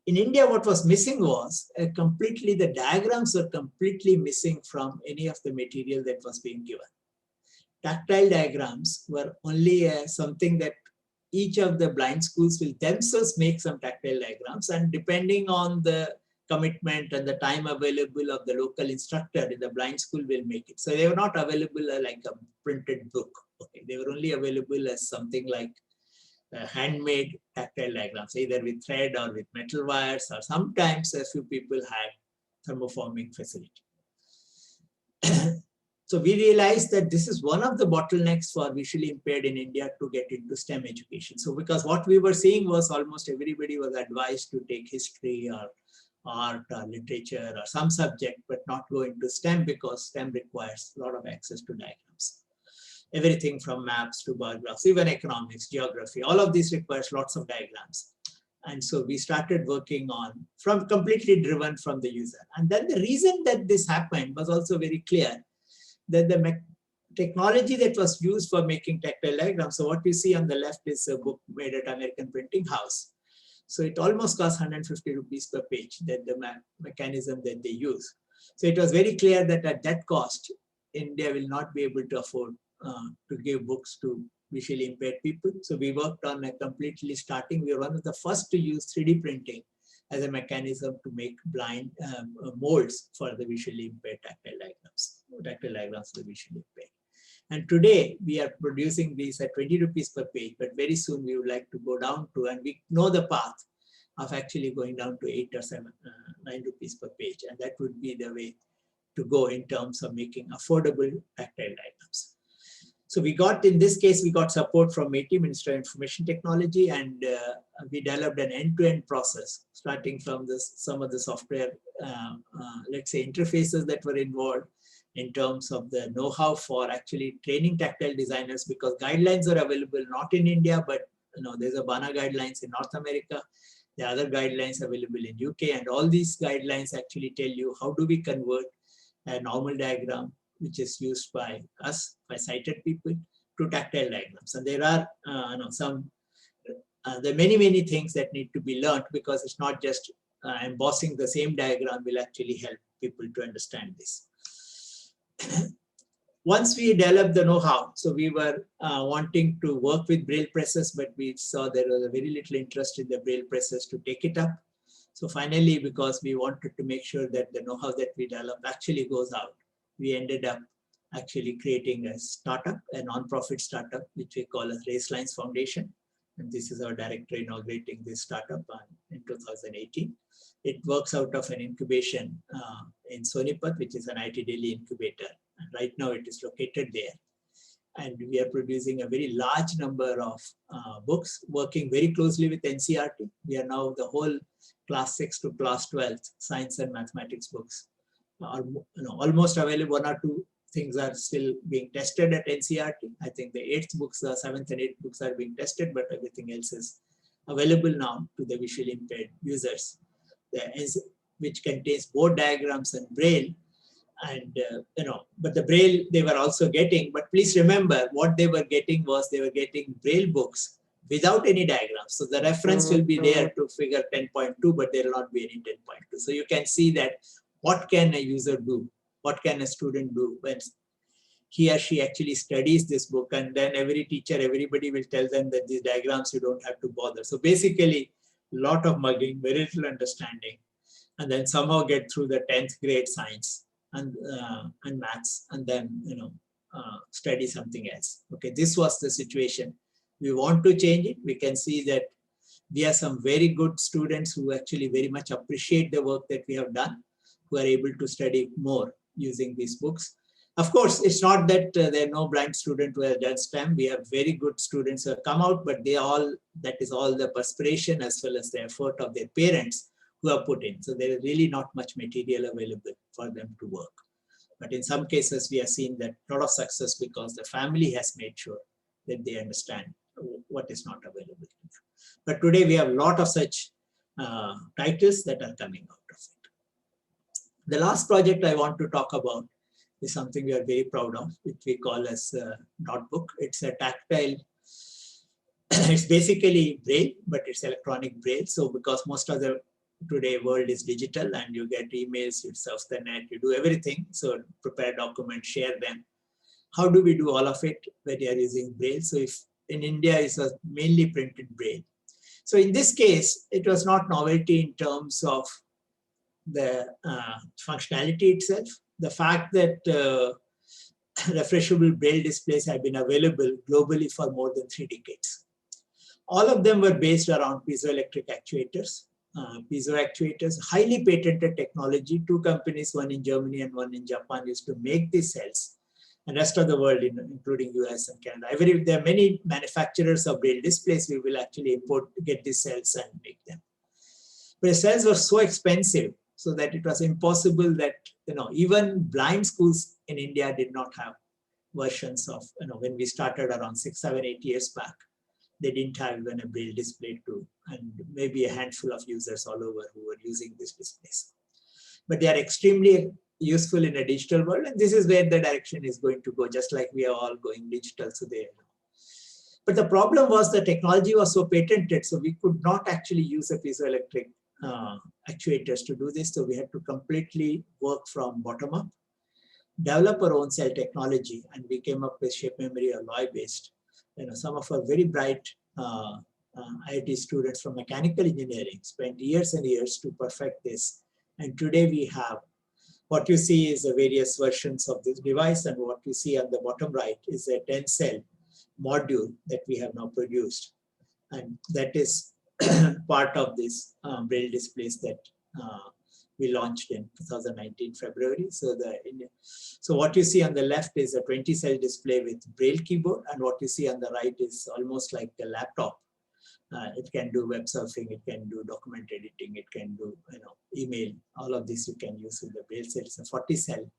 In India, what was missing was the diagrams were completely missing from any of the material that was being given. Tactile diagrams were only something that each of the blind schools will themselves make some tactile diagrams, and depending on the commitment and the time available of the local instructor in the blind school will make it. So they were not available like a printed book. Okay, they were only available as something like handmade tactile diagrams, either with thread or with metal wires, or sometimes a few people had thermoforming facility. So we realized that this is one of the bottlenecks for visually impaired in India to get into STEM education. So because what we were seeing was almost everybody was advised to take history or art or literature or some subject, but not go into STEM because STEM requires a lot of access to diagrams. Everything from maps to bar graphs, even economics, geography, all of this requires lots of diagrams. And so we started working on, completely driven from the user. And then the reason that this happened was also very clear, that the technology that was used for making tactile diagrams, so what you see on the left is a book made at American Printing House. So it almost costs 150 rupees per page, that the mechanism that they use. So it was very clear that at that cost, India will not be able to afford to give books to visually impaired people. So we worked on a completely starting, we were one of the first to use 3D printing as a mechanism to make blind molds for the visually impaired tactile diagrams for the visually impaired. And today we are producing these at 20 rupees per page, but very soon we would like to go down to, and we know the path of actually going down to 8 or 9 rupees per page. And that would be the way to go in terms of making affordable tactile diagrams. So we got, in this case, we got support from MIT, Ministry of Information Technology, and we developed an end-to-end process, starting from some of the software, let's say, interfaces that were involved in terms of the know-how for actually training tactile designers, because guidelines are available not in India, but there's a BANA guidelines in North America. The other guidelines available in UK, and all these guidelines actually tell you how do we convert a normal diagram, which is used by us, by sighted people, to tactile diagrams. And there are there are many things that need to be learned, because it's not just embossing the same diagram will actually help people to understand this. Once we developed the know-how, so we were wanting to work with braille presses, but we saw there was a very little interest in the braille presses to take it up. So finally, because we wanted to make sure that the know-how that we develop actually goes out, we ended up actually creating a startup, a non-profit startup, which we call as Race Lines Foundation. And this is our director inaugurating this startup in 2018. It works out of an incubation in Sonipat, which is an IIT Delhi incubator. And right now it is located there. And we are producing a very large number of books, working very closely with NCERT. We are now the whole class 6 to class 12 science and mathematics books are almost available. 1 or 2 things are still being tested at NCERT. I think the 8th books, the 7th and 8th books are being tested, but everything else is available now to the visually impaired users, which contains board diagrams and braille. And but the braille they were also getting, but please remember what they were getting was they were getting braille books without any diagrams. So the reference will be there to figure 10.2, but there will not be any 10.2. So you can see that what can a user do? What can a student do when he or she actually studies this book? And then every teacher, everybody will tell them that these diagrams you don't have to bother. So basically, a lot of mugging, very little understanding, and then somehow get through the 10th grade science and maths, and then study something else. Okay, this was the situation. We want to change it. We can see that we have some very good students who actually very much appreciate the work that we have done, who are able to study more using these books. Of course, it's not that there are no blind students who have done STEM. We have very good students who have come out, but that is all the perspiration as well as the effort of their parents who have put in. So there is really not much material available for them to work. But in some cases, we have seen that a lot of success because the family has made sure that they understand what is not available to them. But today we have a lot of such titles that are coming out of it. The last project I want to talk about is something we are very proud of, which we call as Notebook. It's a tactile, it's basically braille, but it's electronic braille. So because most of the today world is digital and you get emails, you surf the net, you do everything. So prepare documents, share them. How do we do all of it when you are using braille? So if in India it was mainly printed braille. So in this case, it was not novelty in terms of the functionality itself. The fact that refreshable braille displays have been available globally for more than 3 decades. All of them were based around piezoelectric actuators. Piezo actuators, highly patented technology. 2 companies, one in Germany and one in Japan, used to make these cells. And rest of the world, including US and Canada. There are many manufacturers of braille displays. We will actually get these cells and make them. But the cells were so expensive, so that it was impossible that, even blind schools in India did not have versions of, when we started around 6, 7, 8 years back, they didn't have even a braille display and maybe a handful of users all over who were using these displays. But they are extremely useful in a digital world, and this is where the direction is going to go, just like we are all going digital. So but the problem was the technology was so patented, so we could not actually use a piezoelectric actuators to do this. So we had to completely work from bottom up, develop our own cell technology, and we came up with shape memory alloy based. Some of our very bright IIT students from mechanical engineering spent years and years to perfect this. And today we have, what you see is the various versions of this device, and what you see on the bottom right is a 10-cell module that we have now produced. And that is part of this braille displays that we launched in 2019 February. So what you see on the left is a 20-cell display with braille keyboard, and what you see on the right is almost like a laptop. It can do web surfing, it can do document editing, it can do email. All of this you can use with the braille cell. It's a 40-cell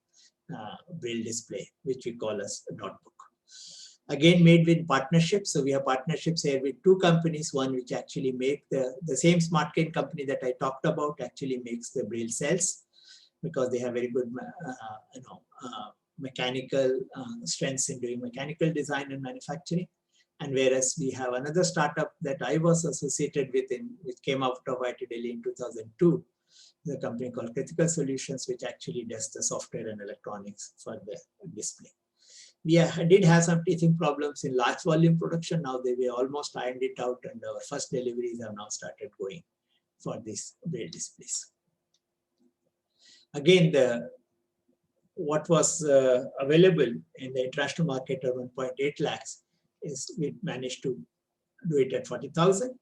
braille display, which we call as a notebook. Again, made with partnerships. So we have partnerships here with 2 companies. One which actually make the same SmartCane company that I talked about actually makes the braille cells. because they have very good, mechanical strengths in doing mechanical design and manufacturing. And whereas we have another startup that I was associated with, which came out of IIT Delhi in 2002, the company called Critical Solutions, which actually does the software and electronics for the display. We did have some teething problems in large volume production. Now they were almost ironed it out, and our first deliveries have now started going for these braille displays. Again, what was available in the international market of 1.8 lakhs is we managed to do it at 40,000.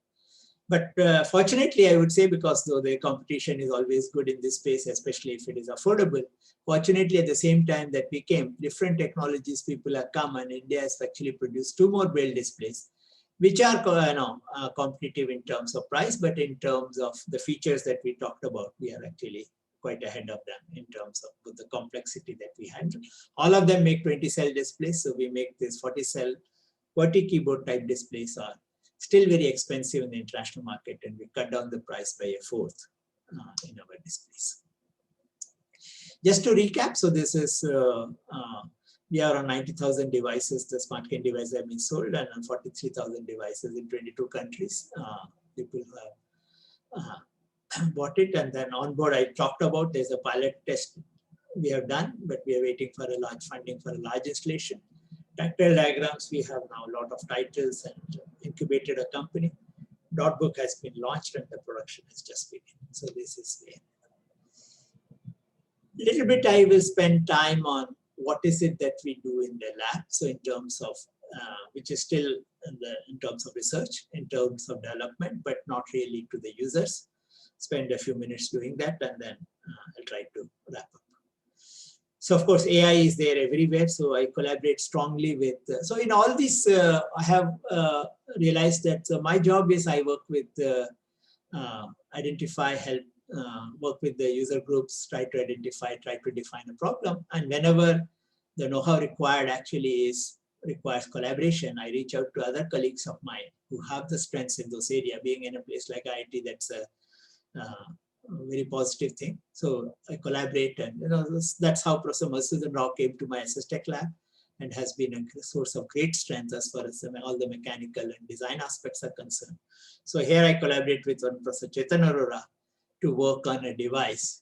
But fortunately, I would say, because though the competition is always good in this space, especially if it is affordable, fortunately at the same time that we came, different technologies people have come, and India has actually produced 2 more braille displays, which are competitive in terms of price, but in terms of the features that we talked about, we are actually quite ahead of them in terms of the complexity that we handle. All of them make 20-cell displays, so we make this 40-cell QWERTY keyboard type displays are still very expensive in the international market, and we cut down the price by 1/4 in our displays. Just to recap, so this is, we are on 90,000 devices, the SmartCane devices have been sold, and on 43,000 devices in 22 countries. People have bought it, and then OnBoard I talked about, there's a pilot test we have done, but we are waiting for a large funding for a large installation. Tactile diagrams, we have now a lot of titles and incubated a company. Notebook has been launched and the production has just begun. So this is a little bit I will spend time on what is it that we do in the lab. So in terms of, which is still in terms of research, in terms of development, but not really to the users. Spend a few minutes doing that, and then I'll try to wrap up. So of course, AI is there everywhere. So I collaborate strongly with, so in all this, I have realized that my job is I work with, identify, help, work with the user groups, try to identify, try to define a problem. And whenever the know-how required actually requires collaboration, I reach out to other colleagues of mine who have the strengths in those areas. Being in a place like IIT, that's a very positive thing. So I collaborate, and that's how Professor Madhusudan Rao came to my ASSISTECH lab, and has been a source of great strength as far as all the mechanical and design aspects are concerned. So here I collaborate with Professor Chetan Arora to work on a device.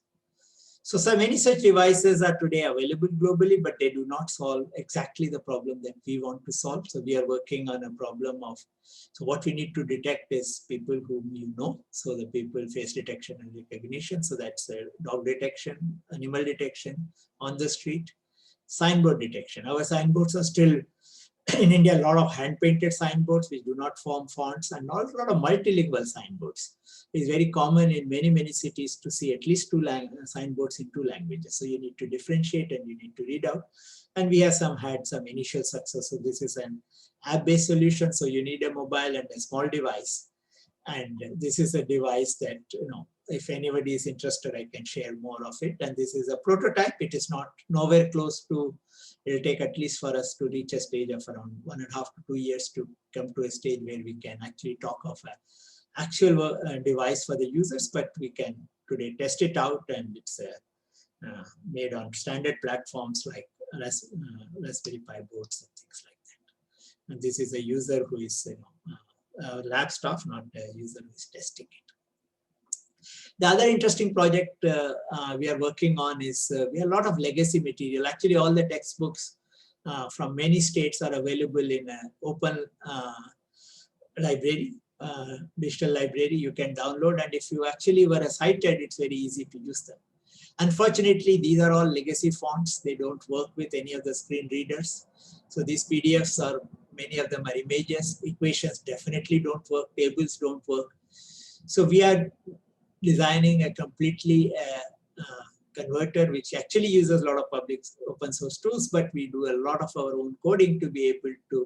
So many such devices are today available globally, but they do not solve exactly the problem that we want to solve. So we are working on a problem of, so what we need to detect is people whom you know. So the people face detection and recognition. So that's dog detection, animal detection on the street, signboard detection. Our signboards are still in India, a lot of hand-painted signboards which do not form fonts, and not a lot of multilingual signboards. It is very common in many, many cities to see at least 2 signboards in 2 languages. So you need to differentiate and you need to read out. And we have had some initial success. So this is an app-based solution. So you need a mobile and a small device. And this is a device that, if anybody is interested, I can share more of it. And this is a prototype. It is not nowhere close to, it'll take at least for us to reach a stage of around 1.5 to 2 years to come to a stage where we can actually talk of an actual device for the users, but we can today test it out, and it's made on standard platforms like Raspberry Pi boards and things like that. And this is a user who is, lab staff, not a user who is testing it. The other interesting project we are working on is we have a lot of legacy material. Actually, all the textbooks from many states are available in an open library, digital library you can download. And if you actually were sighted, it's very easy to use them. Unfortunately, these are all legacy fonts. They don't work with any of the screen readers. So these PDFs are, many of them are images. Equations definitely don't work. Tables don't work. So we are designing a completely converter, which actually uses a lot of public open source tools, but we do a lot of our own coding to be able to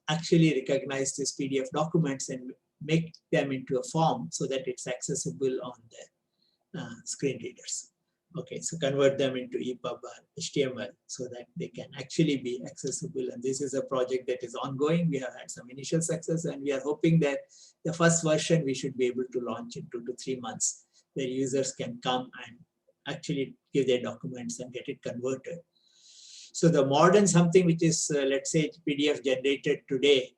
actually recognize these PDF documents and make them into a form so that it's accessible on the screen readers. Okay, so convert them into EPUB or HTML so that they can actually be accessible. And this is a project that is ongoing. We have had some initial success, and we are hoping that the first version we should be able to launch in 2 to 3 months, where users can come and actually give their documents and get it converted. So the modern something which is, let's say, PDF generated today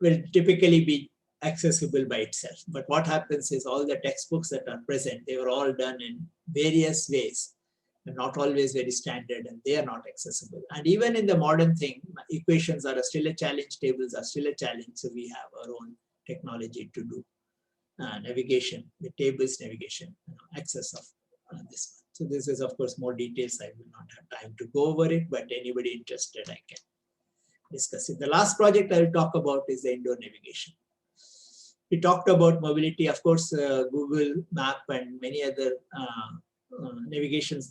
will typically be accessible by itself. But what happens is all the textbooks that are present, they were all done in various ways and not always very standard, and they are not accessible. And even in the modern thing, equations are still a challenge, tables are still a challenge. So we have our own technology to do navigation, with tables navigation, access of this one. So this is, of course, more details. I will not have time to go over it, but anybody interested, I can discuss it. The last project I will talk about is the indoor navigation. We talked about mobility. Of course, Google Map and many other navigation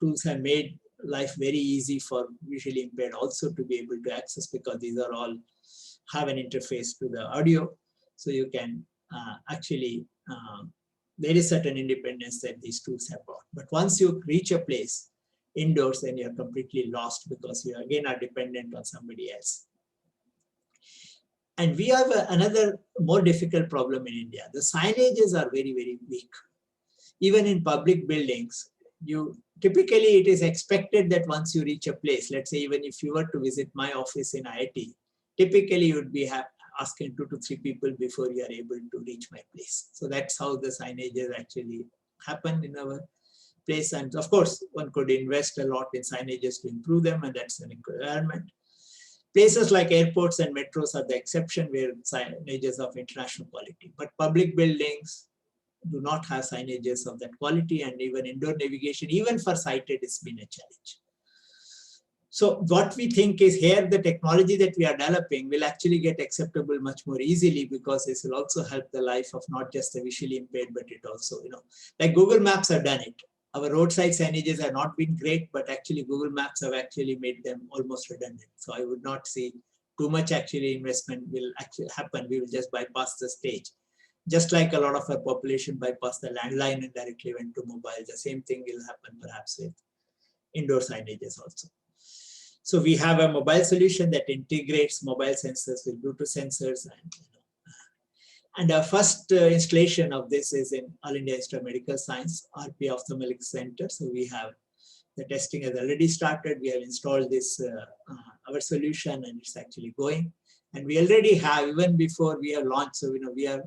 tools have made life very easy for visually impaired also to be able to access, because these are all have an interface to the audio. So you can actually, there is certain independence that these tools have brought. But once you reach a place indoors, then you're completely lost, because you again are dependent on somebody else. And we have another more difficult problem in India. The signages are very, very weak. Even in public buildings, typically it is expected that once you reach a place, let's say even if you were to visit my office in IIT, typically you would be asking 2 to 3 people before you are able to reach my place. So that's how the signages actually happen in our place. And of course, one could invest a lot in signages to improve them, and that's an requirement. Places like airports and metros are the exception, where signages of international quality. But public buildings do not have signages of that quality, and even indoor navigation, even for sighted, has been a challenge. So what we think is here, the technology that we are developing will actually get acceptable much more easily, because this will also help the life of not just the visually impaired, but it also, like Google Maps have done it. Our roadside signages have not been great, but actually Google Maps have actually made them almost redundant. So I would not say too much actually investment will actually happen. We will just bypass the stage. Just like a lot of our population bypassed the landline and directly went to mobile, the same thing will happen perhaps with indoor signages also. So we have a mobile solution that integrates mobile sensors with Bluetooth sensors. And our first installation of this is in All India Institute of Medical Science, RP Ophthalmic Center. So we have, the testing has already started. We have installed this, our solution, and it's actually going. And we already have, even before we have launched, so we are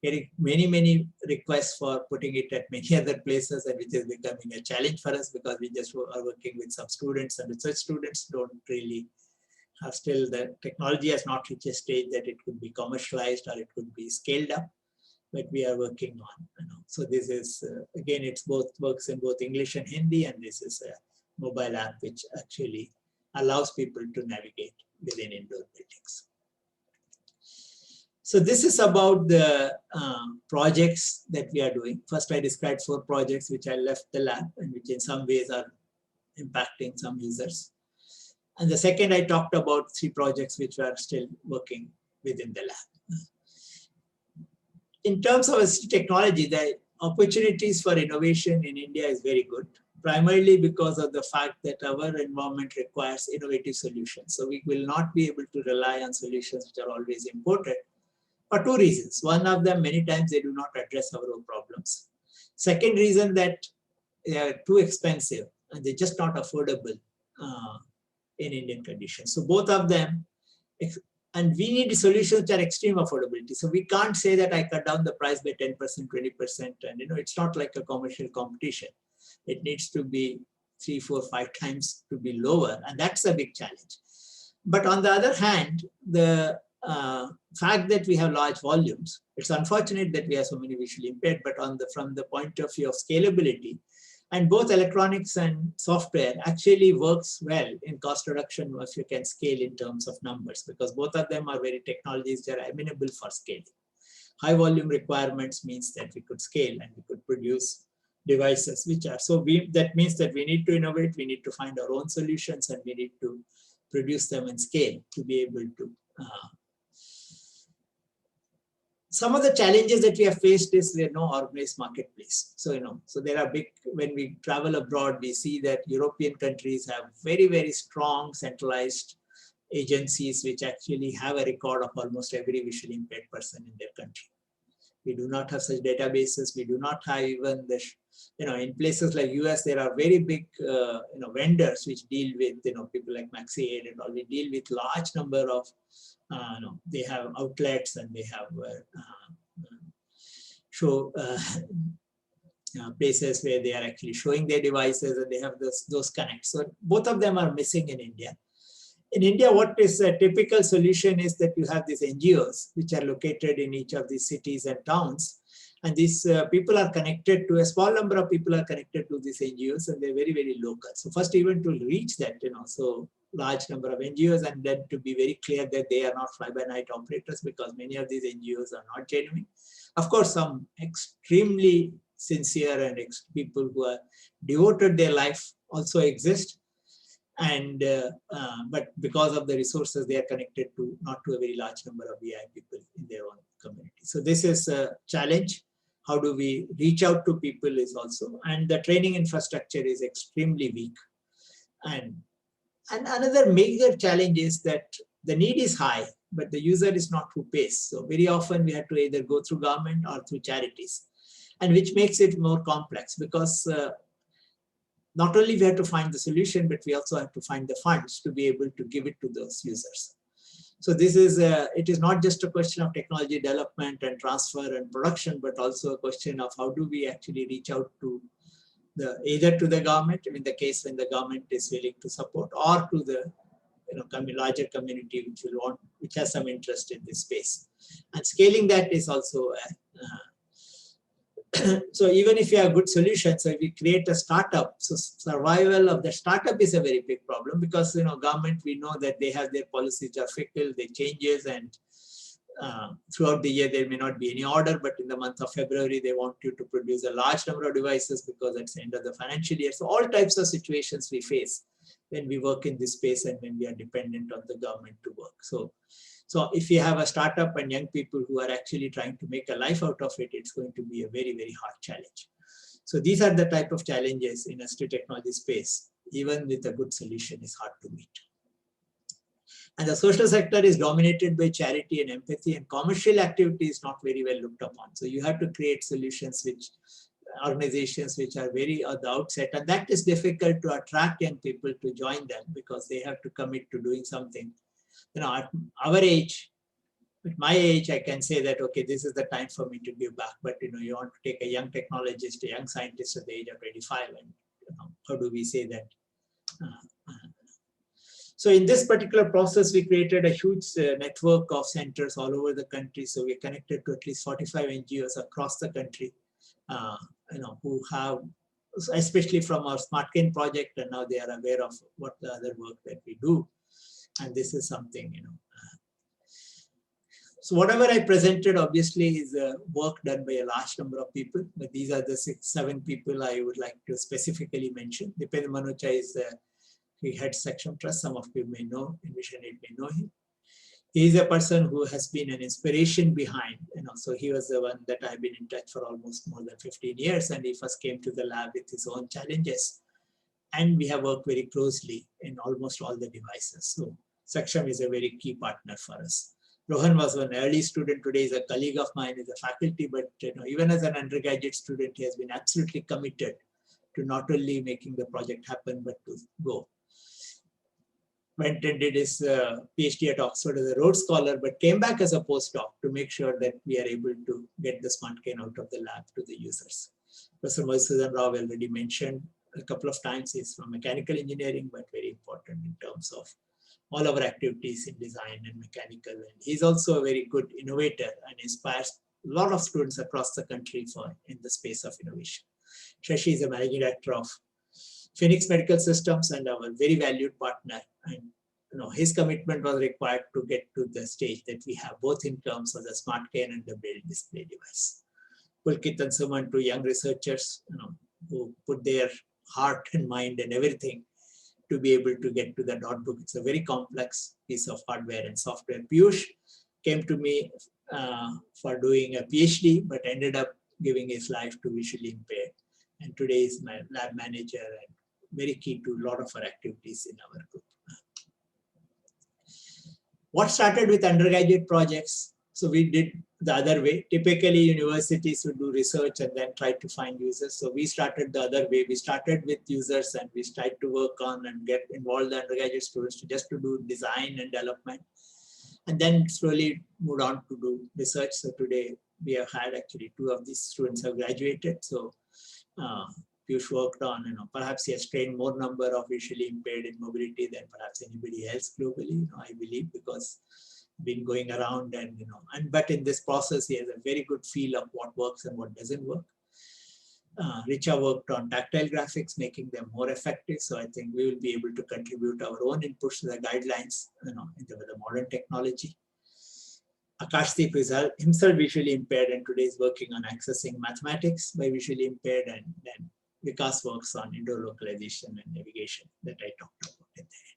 getting many requests for putting it at many other places, and which is becoming a challenge for us, because we just are working with some students, and research students don't really have, still the technology has not reached a stage that it could be commercialized or it could be scaled up, but we are working on. So this is, again, it's works in both English and Hindi, and this is a mobile app which actually allows people to navigate within indoor buildings. So this is about the projects that we are doing. First, I described 4 projects which I left the lab and which in some ways are impacting some users. And the second, I talked about 3 projects which are still working within the lab. In terms of assistive technology, the opportunities for innovation in India is very good, primarily because of the fact that our environment requires innovative solutions. So we will not be able to rely on solutions which are always imported, for 2 reasons. One of them, many times they do not address our own problems. Second reason, that they are too expensive and they're just not affordable in Indian conditions. So both of them, and we need solutions that are extreme affordability. So we can't say that I cut down the price by 10%, 20%, and it's not like a commercial competition. It needs to be 3, 4, 5 times to be lower, and that's a big challenge. But on the other hand, the fact that we have large volumes, it's unfortunate that we have so many visually impaired, but from the point of view of scalability, and both electronics and software actually works well in cost reduction if you can scale in terms of numbers, because both of them are very technologies that are amenable for scaling. High volume requirements means that we could scale and we could produce devices which are, so that means that we need to innovate, we need to find our own solutions, and we need to produce them and scale to be able to. Some of the challenges that we have faced is there are no organized marketplace. So, so there are big, when we travel abroad, we see that European countries have very, very strong centralized agencies which actually have a record of almost every visually impaired person in their country. We do not have such databases. We do not have even the, in places like US, there are very big, vendors which deal with, people like MaxiAid and all. We deal with large number of, they have outlets and they have places where they are actually showing their devices and they have those connects. So both of them are missing in India. In India, what is a typical solution is that you have these NGOs, which are located in each of these cities and towns. And these people are connected to, a small number of people are connected to these NGOs, and they're very, very local. So first, even to reach that, so large number of NGOs, and then to be very clear that they are not fly-by-night operators, because many of these NGOs are not genuine. Of course, some extremely sincere and people who are devoted their life also exist. And but because of the resources, they are connected to not to a very large number of VI people in their own community. So this is a challenge. How do we reach out to people is also, and the training infrastructure is extremely weak. And another major challenge is that the need is high, but the user is not who pays. So very often we have to either go through government or through charities, and which makes it more complex, because not only we have to find the solution, but we also have to find the funds to be able to give it to those users. So this is, it is not just a question of technology development and transfer and production, but also a question of how do we actually reach out to either to the government, in the case when the government is willing to support, or to the larger community which has some interest in this space. And scaling that is also so even if you have good solutions, so if we create a startup, so survival of the startup is a very big problem, because government, we know that they have their policies are fickle, they changes, and throughout the year there may not be any order, but in the month of February they want you to produce a large number of devices because it's the end of the financial year. So all types of situations we face when we work in this space and when we are dependent on the government to work. So if you have a startup and young people who are actually trying to make a life out of it, it's going to be a very, very hard challenge. So these are the type of challenges in assistive technology space. Even with a good solution, is hard to meet. And the social sector is dominated by charity and empathy, and commercial activity is not very well looked upon. So you have to create solutions which organizations which are very at the outset, and that is difficult to attract young people to join them, because they have to commit to doing something. At our age, at my age, I can say that, okay, this is the time for me to give back. But, you want to take a young technologist, a young scientist at the age of 25, and how do we say that? So in this particular process, we created a huge network of centers all over the country. So we're connected to at least 45 NGOs across the country, who have, especially from our SmartCane project, and now they are aware of what the other work that we do. And this is something, So whatever I presented, obviously, is work done by a large number of people. But these are the 6-7 people I would like to specifically mention. Dipendra Manocha is he heads Section Trust. Some of you may know, in Vision 8 may know him. He is a person who has been an inspiration behind, so he was the one that I've been in touch for almost more than 15 years. And he first came to the lab with his own challenges. And we have worked very closely in almost all the devices. So Saksham is a very key partner for us. Rohan was an early student. Today is a colleague of mine, is a faculty, but even as an undergraduate student, he has been absolutely committed to not only making the project happen, but to go. Went and did his Ph.D. at Oxford as a Rhodes Scholar, but came back as a postdoc to make sure that we are able to get the SmartCane out of the lab to the users. Professor Madhusudan Rao already mentioned a couple of times. He's from mechanical engineering, but very important in terms of all our activities in design and mechanical. And he's also a very good innovator and inspires a lot of students across the country in the space of innovation. Shashi is a managing director of Phoenix Medical Systems and our very valued partner. And his commitment was required to get to the stage that we have, both in terms of the SmartCane and the braille display device. Pulkit and Suman, two young researchers, who put their heart and mind and everything to be able to get to the notebook. It's a very complex piece of hardware and software. Piyush came to me for doing a PhD, but ended up giving his life to visually impaired. And today is my lab manager and very key to a lot of our activities in our group. What started with undergraduate projects So we did the other way. Typically, universities would do research and then try to find users. So we started the other way. We started with users and we tried to work on and get involved the undergraduate students to do design and development. And then slowly moved on to do research. So today we have had actually 2 of these students have graduated. So Piyush worked on, perhaps he has trained more number of visually impaired in mobility than perhaps anybody else globally, I believe, because been going around and, but in this process, he has a very good feel of what works and what doesn't work. Richa worked on tactile graphics, making them more effective. So I think we will be able to contribute our own inputs to the guidelines, into the modern technology. Akashdeep is himself visually impaired and today is working on accessing mathematics by visually impaired, and then Vikas works on indoor localization and navigation that I talked about at the end.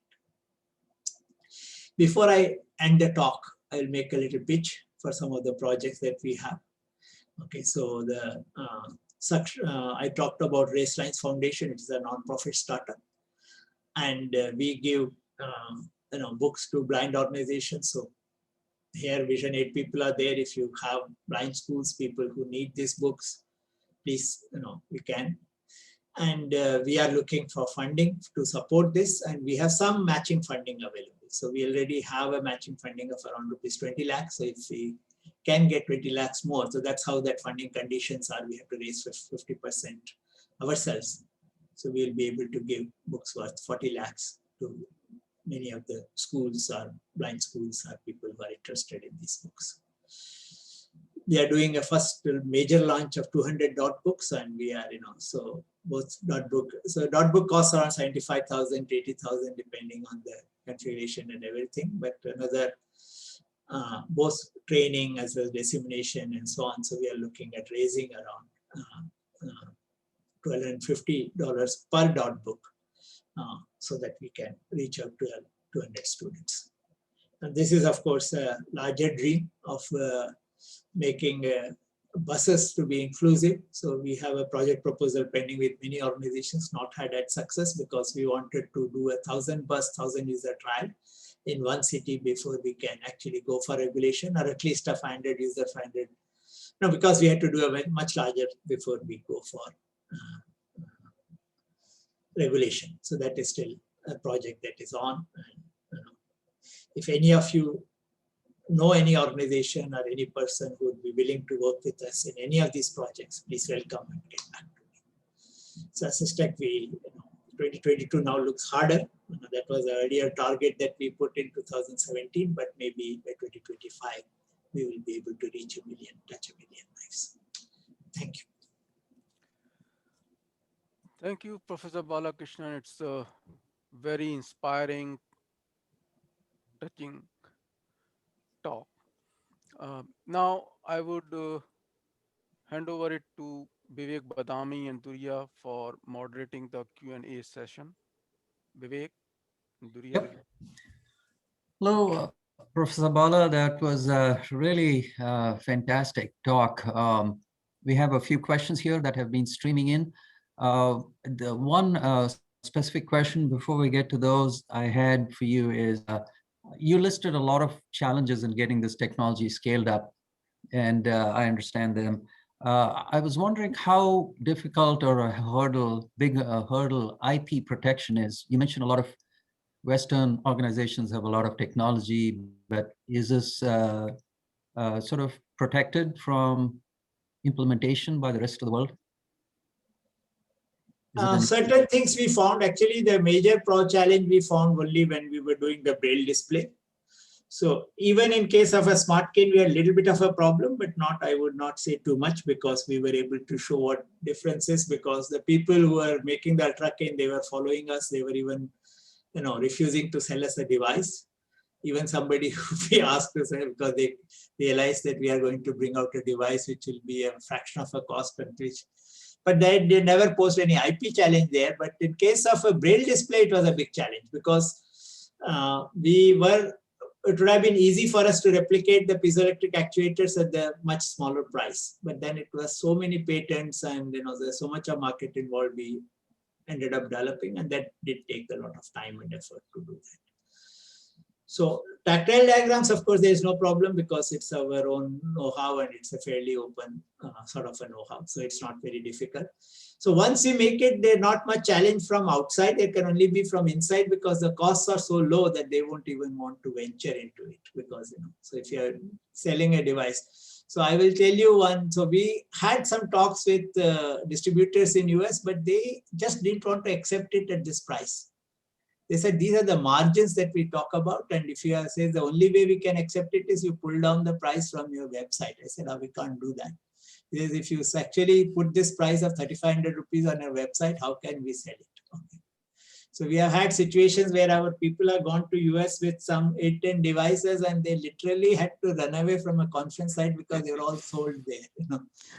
Before I end the talk, I'll make a little pitch for some of the projects that we have. Okay, so the I talked about Race Lines Foundation. It is a non-profit startup, and we give books to blind organizations. So here, Vision 8 people are there. If you have blind schools, people who need these books, please, we can. And we are looking for funding to support this, and we have some matching funding available. So we already have a matching funding of around rupees 20 lakhs. So if we can get 20 lakhs more, so that's how that funding conditions are. We have to raise 50% ourselves. So we'll be able to give books worth 40 lakhs to many of the schools or blind schools or people who are interested in these books. We are doing a first major launch of 200 dot books, and we are, so both dot book. So dot book costs around 75,000 to 80,000 depending on the configuration and everything. But another, both training as well as dissemination and so on. So we are looking at raising around $1,250 per dot book, so that we can reach out to 200 students. And this is, of course, a larger dream of making buses to be inclusive. So we have a project proposal pending with many organizations, not had that success because we wanted to do a 1,000 bus, 1,000 user trial in one city before we can actually go for regulation, or at least a 500 user, 500. No, because we had to do a much larger before we go for regulation. So that is still a project that is on. And, if any of you know any organization or any person who would be willing to work with us in any of these projects, please welcome and get back to me. So ASSISTECH, 2022 now looks harder. That was the earlier target that we put in 2017, but maybe by 2025, we will be able to reach a million, touch a million lives. Thank you. Thank you, Professor Balakrishnan. It's a very inspiring, touching talk. Now I would hand over it to Vivek Badami and Duriya for moderating the Q&A session. Vivek, Duriya. Yep. Hello, Professor Bala. That was a really fantastic talk. We have a few questions here that have been streaming in. The one specific question before we get to those I had for you is, you listed a lot of challenges in getting this technology scaled up, and I understand them. I was wondering how difficult or a hurdle, big hurdle IP protection is. You mentioned a lot of Western organizations have a lot of technology, but is this sort of protected from implementation by the rest of the world? Certain things we found, actually the major challenge we found only when we were doing the braille display. So even in case of a SmartCane, we had a little bit of a problem, but I would not say too much, because we were able to show what differences, because the people who were making the UltraCane, they were following us. They were even, refusing to sell us a device. Even somebody who we asked to sell, because they realized that we are going to bring out a device which will be a fraction of a cost, but they never posed any IP challenge there. But in case of a braille display, it was a big challenge, because it would have been easy for us to replicate the piezoelectric actuators at the much smaller price. But then it was so many patents and there's so much of market involved, we ended up developing, and that did take a lot of time and effort to do that. So tactile diagrams, of course, there is no problem because it's our own know-how and it's a fairly open sort of a know-how. So it's not very difficult. So once you make it, there's not much challenge from outside. It can only be from inside because the costs are so low that they won't even want to venture into it because, so if you're selling a device. So I will tell you one. So we had some talks with distributors in US, but they just didn't want to accept it at this price. They said, these are the margins that we talk about. And if you say the only way we can accept it is you pull down the price from your website. I said, oh, we can't do that. Because if you actually put this price of 3,500 rupees on your website, how can we sell it? Okay. So we have had situations where our people have gone to US with some 8-10 devices and they literally had to run away from a conference site because they were all sold there.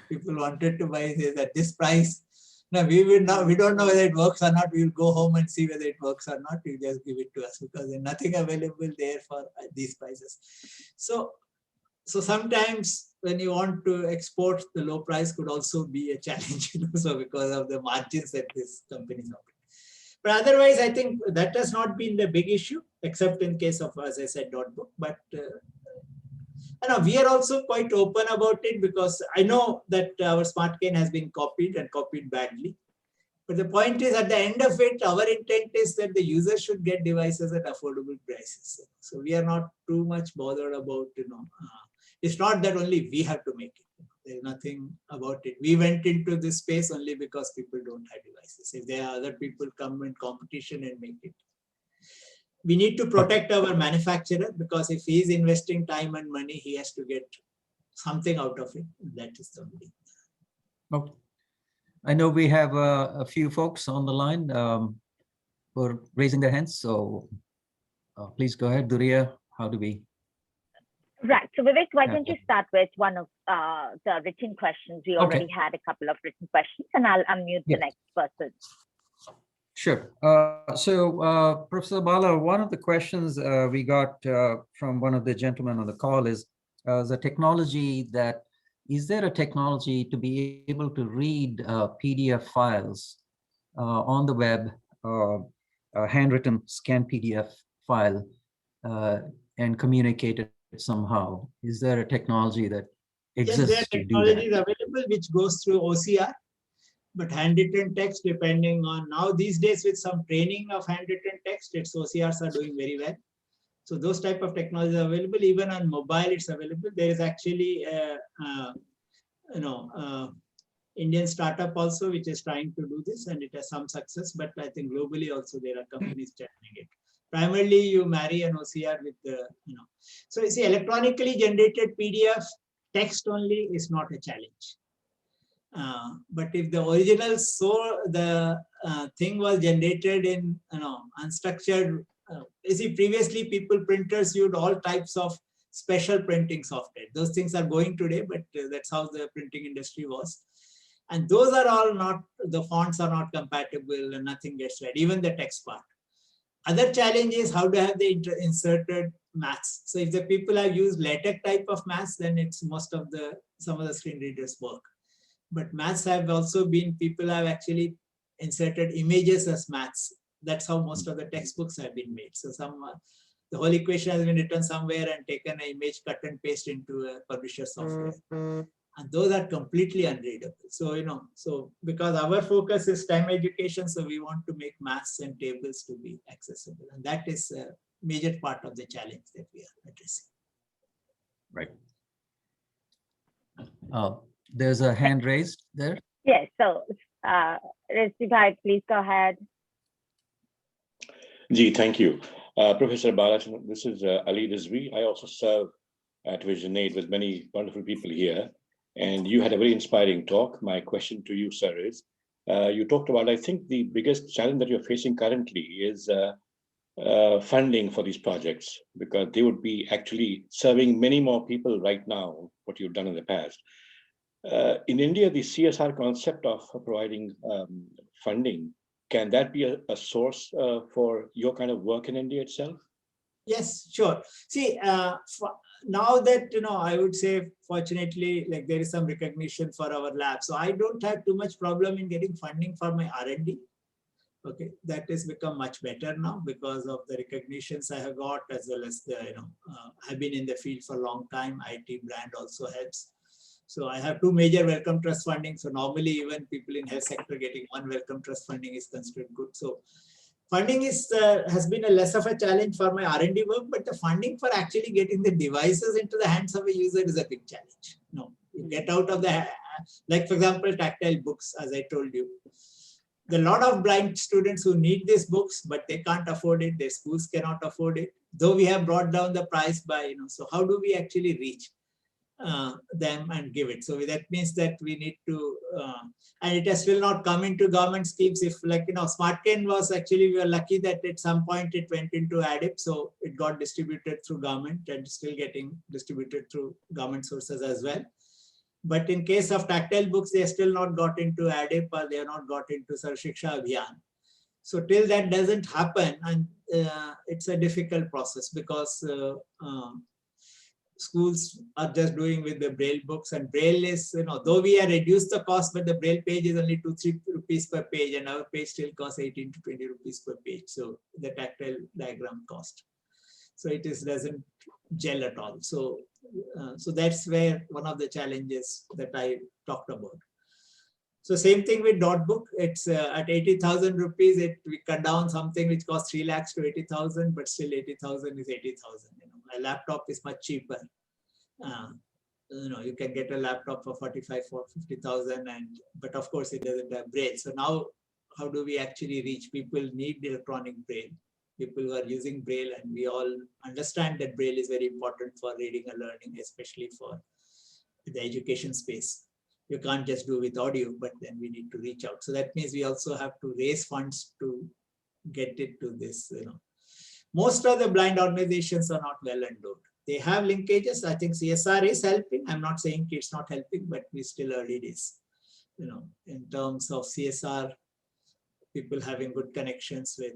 People wanted to buy this at this price. No, we don't know whether it works or not. We will go home and see whether it works or not. You just give it to us because there's nothing available there for these prices. So sometimes when you want to export, the low price could also be a challenge, so because of the margins that this company is offering. But otherwise, I think that has not been the big issue, except in case of, as I said, notebook. But we are also quite open about it because I know that our SmartCane has been copied and copied badly. But the point is, at the end of it, our intent is that the user should get devices at affordable prices. So we are not too much bothered about, it's not that only we have to make it. There's nothing about it. We went into this space only because people don't have devices. If there are other people come in competition and make it. We need to protect our manufacturer because if he is investing time and money, he has to get something out of it. That is the only. Okay. I know we have a few folks on the line who are raising their hands. So please go ahead, Duriya. How do we? Right. So Vivek, why don't you start with one of the written questions? We already had a couple of written questions, and I'll unmute the next person. Sure. Professor Bala, one of the questions we got from one of the gentlemen on the call is the technology that, is there a technology to be able to read PDF files on the web, a handwritten scan PDF file and communicate it somehow? Is there a technology that exists? Yes, there are technologies available which goes through OCR. But handwritten text, depending on now these days with some training of handwritten text, its OCRs are doing very well. So those type of technologies are available. Even on mobile, it's available. There is actually Indian startup also which is trying to do this, and it has some success. But I think globally also there are companies trying it. Primarily, you marry an OCR with the So you see, electronically generated PDF text only is not a challenge. But if the original thing was generated in unstructured, you see, previously printers used all types of special printing software. Those things are going today, but that's how the printing industry was. And those are all not, the fonts are not compatible and nothing gets read, even the text part. Other challenge is how to have the inserted maths. So if the people have used LaTeX type of maths, then it's some of the screen readers work. But maths have also been, people have actually inserted images as maths. That's how most of the textbooks have been made. So the whole equation has been written somewhere and taken an image, cut and paste into a publisher software. And those are completely unreadable. So, so because our focus is STEM education, so we want to make maths and tables to be accessible. And that is a major part of the challenge that we are addressing. Right. There's a hand raised there. Yes, so Rizvi, please go ahead. Thank you. Professor Balakrishnan, this is Ali Rizvi. I also serve at Vision 8 with many wonderful people here. And you had a very inspiring talk. My question to you, sir, is you talked about, I think the biggest challenge that you're facing currently is funding for these projects, because they would be actually serving many more people right now, what you've done in the past. In India, the CSR concept of providing funding, can that be a source for your kind of work in India itself? Yes, sure. See, now that, I would say, fortunately, like there is some recognition for our lab. So I don't have too much problem in getting funding for my R&D. Okay, that has become much better now because of the recognitions I have got, as well as the, I've been in the field for a long time. IT brand also helps. So I have 2 major Wellcome Trust funding. So normally even people in health sector getting 1 Wellcome Trust funding is considered good. So funding is has been a less of a challenge for my R&D work, but the funding for actually getting the devices into the hands of a user is a big challenge. No, you get out of the, like for example, tactile books, as I told you. There are a lot of blind students who need these books, but they can't afford it. Their schools cannot afford it. Though we have brought down the price by, so how do we actually reach them and give it? So that means that we need to, and it has still not come into government schemes. If like, SmartCane was actually, we were lucky that at some point it went into ADIP. So it got distributed through government and still getting distributed through government sources as well. But in case of tactile books, they have still not got into ADIP or they have not got into Sarv Shiksha Abhiyan. So till that doesn't happen, and it's a difficult process because schools are just doing with the Braille books, and Braille is, though we have reduced the cost, but the Braille page is only 2-3 rupees per page, and our page still costs 18 to 20 rupees per page. So the tactile diagram cost. So it doesn't gel at all. So, so that's where one of the challenges that I talked about. So same thing with dot book. It's at 80,000 rupees. We cut down something which costs 3 lakhs to 80,000, but still 80,000 is 80,000. A laptop is much cheaper. You can get a laptop for 45 or 50,000, but of course it doesn't have Braille. So now, how do we actually reach people? Need electronic Braille. People who are using Braille, and we all understand that Braille is very important for reading and learning, especially for the education space. You can't just do with audio, but then we need to reach out. So that means we also have to raise funds to get it to this. Most of the blind organizations are not well endowed. They have linkages. I think CSR is helping. I'm not saying it's not helping, but we're still early days. In terms of CSR, people having good connections with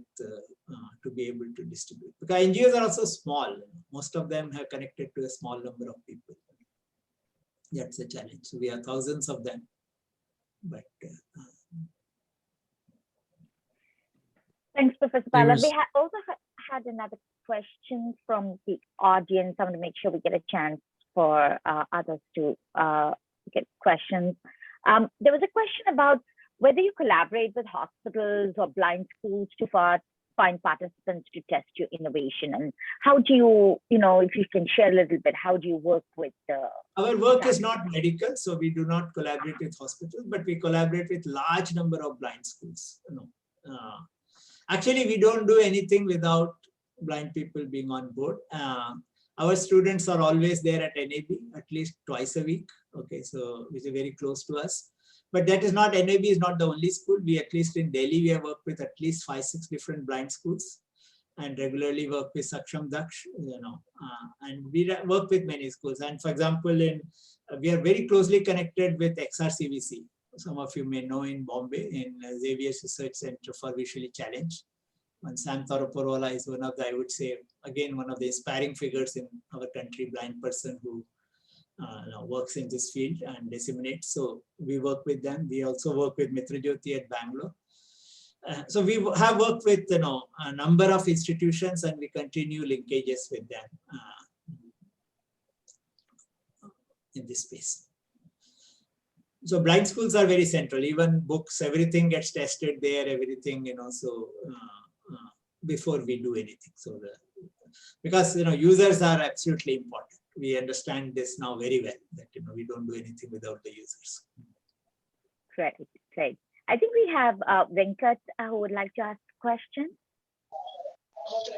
to be able to distribute. Because NGOs are also small. Most of them have connected to a small number of people. That's a challenge. So we have thousands of them, but. Thanks, Professor Bala. We also had another question from the audience. I want to make sure we get a chance for others to get questions. There was a question about whether you collaborate with hospitals or blind schools to find participants to test your innovation, and how do you, if you can share a little bit, how do you work with the... Our work is not medical, so we do not collaborate with hospitals, but we collaborate with large number of blind schools. Actually, we don't do anything without blind people being on board. Our students are always there at NAB, at least twice a week. Okay, so which is very close to us. But that is not, NAB is not the only school. We, at least in Delhi, we have worked with at least 5-6 different blind schools, and regularly work with Saksham Daksh, and we work with many schools. And for example, we are very closely connected with XRCVC. Some of you may know in Bombay, in Xavier's Research Center for Visually Challenged. And Sam Thoroporwala is one of the, I would say, again, one of the inspiring figures in our country, blind person who works in this field and disseminates. So we work with them. We also work with Mitra Jyoti at Bangalore. So we have worked with a number of institutions, and we continue linkages with them in this space. So blind schools are very central. Even books, everything gets tested there. Everything, so before we do anything. So because users are absolutely important. We understand this now very well, that we don't do anything without the users. Great, great. I think we have Venkat who would like to ask a question.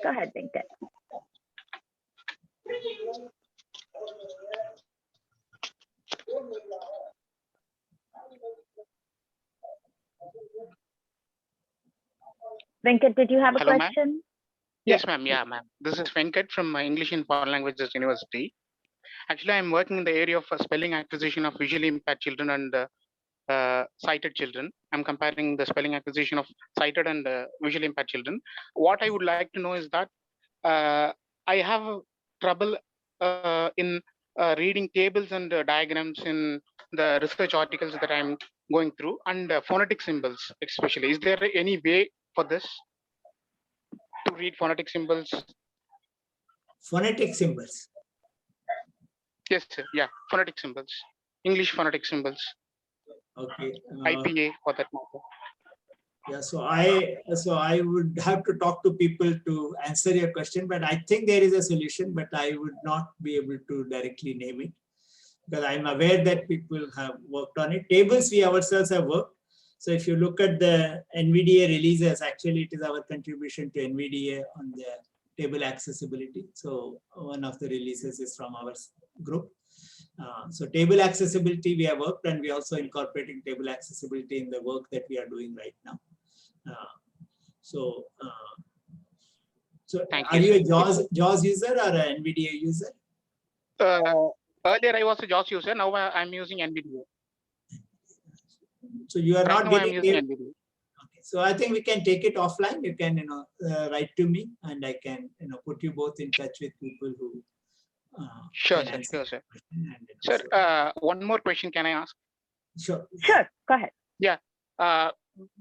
Go ahead, Venkat. Venkat, did you have a question? Yes, ma'am. Yeah, ma'am. This is Venkat from English and Foreign Languages University. Actually, I'm working in the area of spelling acquisition of visually impaired children and sighted children. I'm comparing the spelling acquisition of sighted and visually impaired children. What I would like to know is that I have trouble in reading tables and diagrams in the research articles that I'm going through, and phonetic symbols especially. Is there any way for this to read phonetic symbols? Phonetic symbols. Yes, sir. Yeah, phonetic symbols, English phonetic symbols, Okay. IPA for that matter. Yeah, so I would have to talk to people to answer your question, but I think there is a solution, but I would not be able to directly name it because I'm aware that people have worked on it. Tables we ourselves have worked. So if you look at the NVDA releases, actually it is our contribution to NVDA on the table accessibility. So one of the releases is from our group. So table accessibility we have worked, and we also incorporating table accessibility in the work that we are doing right now. So Thank are you, you a JAWS user or an NVDA user? Earlier I was a JAWS user. Now I'm using NVDA. So you are Right not now I'm getting using it. NVDA. Okay. So I think we can take it offline. You can write to me, and I can put you both in touch with people who Sure, can sir. answer Sure, sir. the Sir, one more question can I ask? Sure. Sure, go ahead. Yeah.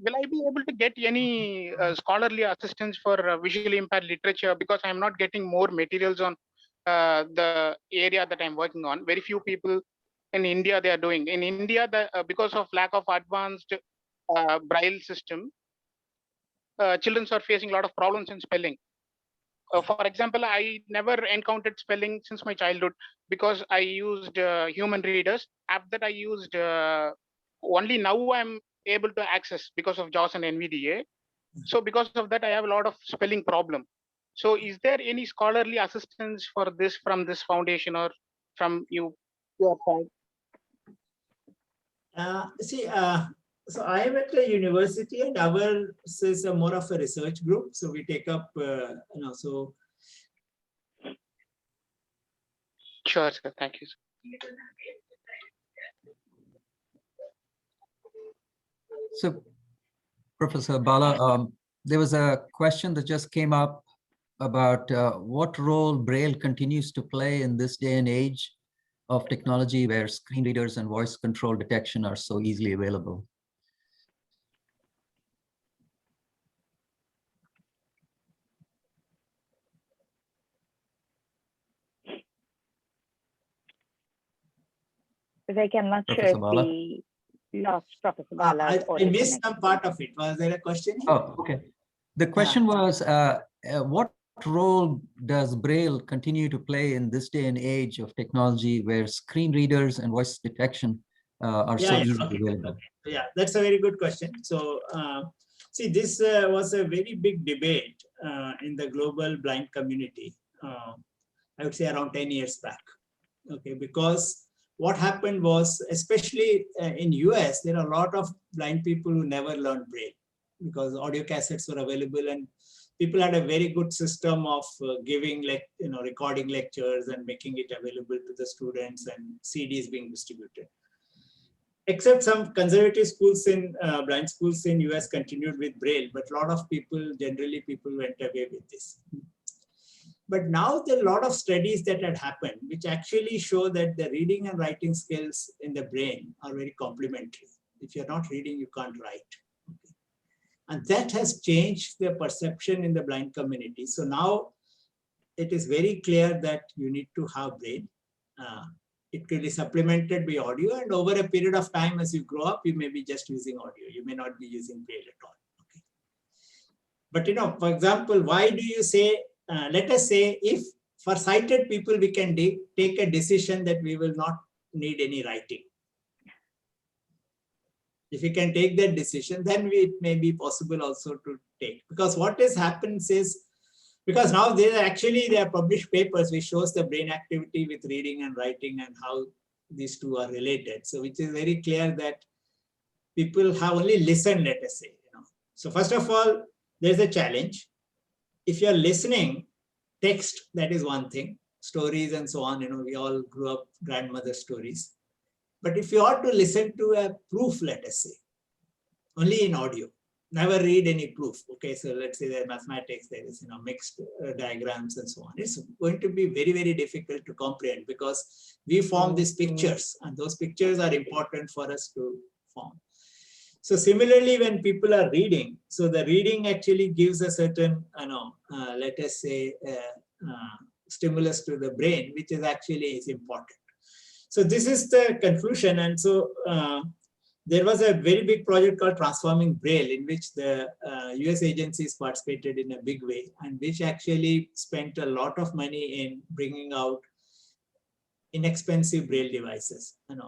Will I be able to get any scholarly assistance for visually impaired literature, because I'm not getting more materials on the area that I'm working on? Very few people in India they are doing. In India, because of lack of advanced braille system, children are facing a lot of problems in spelling. For example, I never encountered spelling since my childhood because I used human readers. After that, I used only now I'm able to access because of JAWS and NVDA. So because of that, I have a lot of spelling problem. So is there any scholarly assistance for this from this foundation or from your side? So I am at a university, and ours is more of a research group. So we take up, so. Sure, sir. Thank you. So, Professor Bala, there was a question that just came up about what role Braille continues to play in this day and age of technology where screen readers and voice control detection are so easily available. Vivek, I'm not sure if we lost Professor Bala's I missed some part of it. Was there a question here? Oh, okay. The question was, what role does Braille continue to play in this day and age of technology where screen readers and voice detection are so easily available? Yeah, that's a very good question. So, see, this was a very big debate in the global blind community, I would say around 10 years back. Okay, because what happened was, especially in US, there are a lot of blind people who never learned Braille because audio cassettes were available, and people had a very good system of giving, recording lectures and making it available to the students, and CDs being distributed. Except some conservative schools in blind schools in US continued with Braille, but a lot of people, generally people went away with this. But now there are a lot of studies that had happened, which actually show that the reading and writing skills in the brain are very complementary. If you're not reading, you can't write. Okay. And that has changed the perception in the blind community. So now it is very clear that you need to have Braille. It could be supplemented by audio, and over a period of time, as you grow up, you may be just using audio. You may not be using Braille at all. Okay. But for example, why do you say, let us say if for sighted people, we can take a decision that we will not need any writing. If we can take that decision, then it may be possible also to take. Because what has happened is, because now there are published papers which shows the brain activity with reading and writing and how these two are related. So which is very clear that people have only listened, let us say. So first of all, there's a challenge. If you're listening, text, that is one thing. Stories and so on, we all grew up grandmother stories. But if you ought to listen to a proof, let us say, only in audio, never read any proof. Okay, so let's say that mathematics, there is mixed diagrams and so on. It's going to be very, very difficult to comprehend because we form these pictures, and those pictures are important for us to form. So similarly, when people are reading, so the reading actually gives a certain, let us say, stimulus to the brain, which is actually important. So this is the conclusion. And so there was a very big project called Transforming Braille, in which the US agencies participated in a big way, and which actually spent a lot of money in bringing out inexpensive Braille devices. And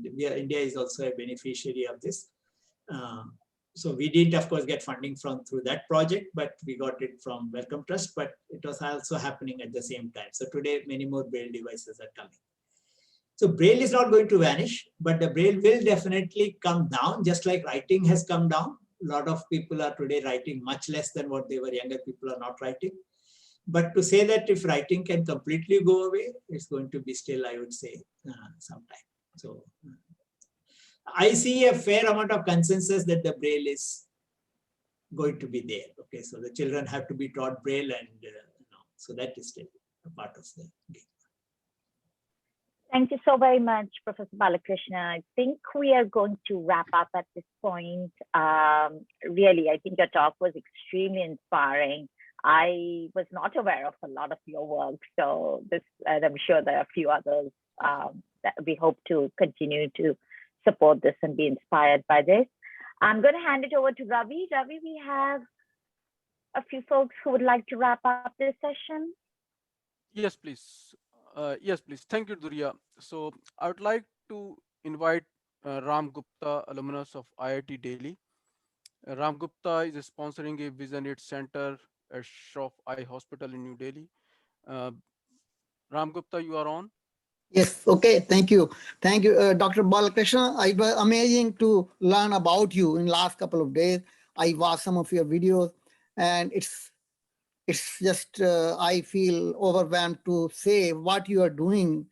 India is also a beneficiary of this. So we didn't, of course, get funding through that project, but we got it from Wellcome Trust, but it was also happening at the same time. So today, many more Braille devices are coming. So Braille is not going to vanish, but the Braille will definitely come down, just like writing has come down. A lot of people are today writing much less than what they were. Younger people are not writing. But to say that if writing can completely go away, it's going to be still, I would say, some time. So I see a fair amount of consensus that the Braille is going to be there. Okay, so the children have to be taught Braille, and so that is still a part of the game. Thank you so very much, Professor Balakrishnan. I think we are going to wrap up at this point. Really, I think your talk was extremely inspiring. I was not aware of a lot of your work, so this, and I'm sure there are a few others that we hope to continue to support this and be inspired by this. I'm going to hand it over to Ravi. Ravi, we have a few folks who would like to wrap up this session. Yes, please. Yes, please. Thank you, Durya. So I would like to invite Ram Gupta, alumnus of IIT Delhi. Ram Gupta is sponsoring a Vision 8 center at Shroff Eye Hospital in New Delhi. Ram Gupta, you are on. Yes, okay, thank you. Thank you, Dr. Balakrishnan. It was amazing to learn about you in last couple of days. I watched some of your videos, and it's just, I feel overwhelmed to say what you are doing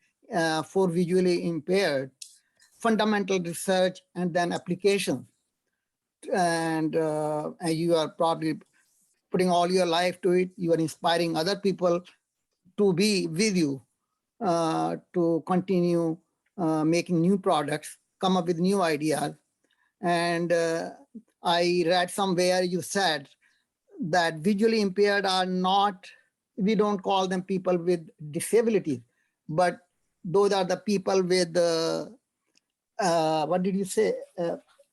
for visually impaired, fundamental research, and then applications. And you are probably putting all your life to it. You are inspiring other people to be with you, to continue making new products, come up with new ideas. And I read somewhere you said that visually impaired are not, we don't call them people with disabilities, but those are the people with, what did you say?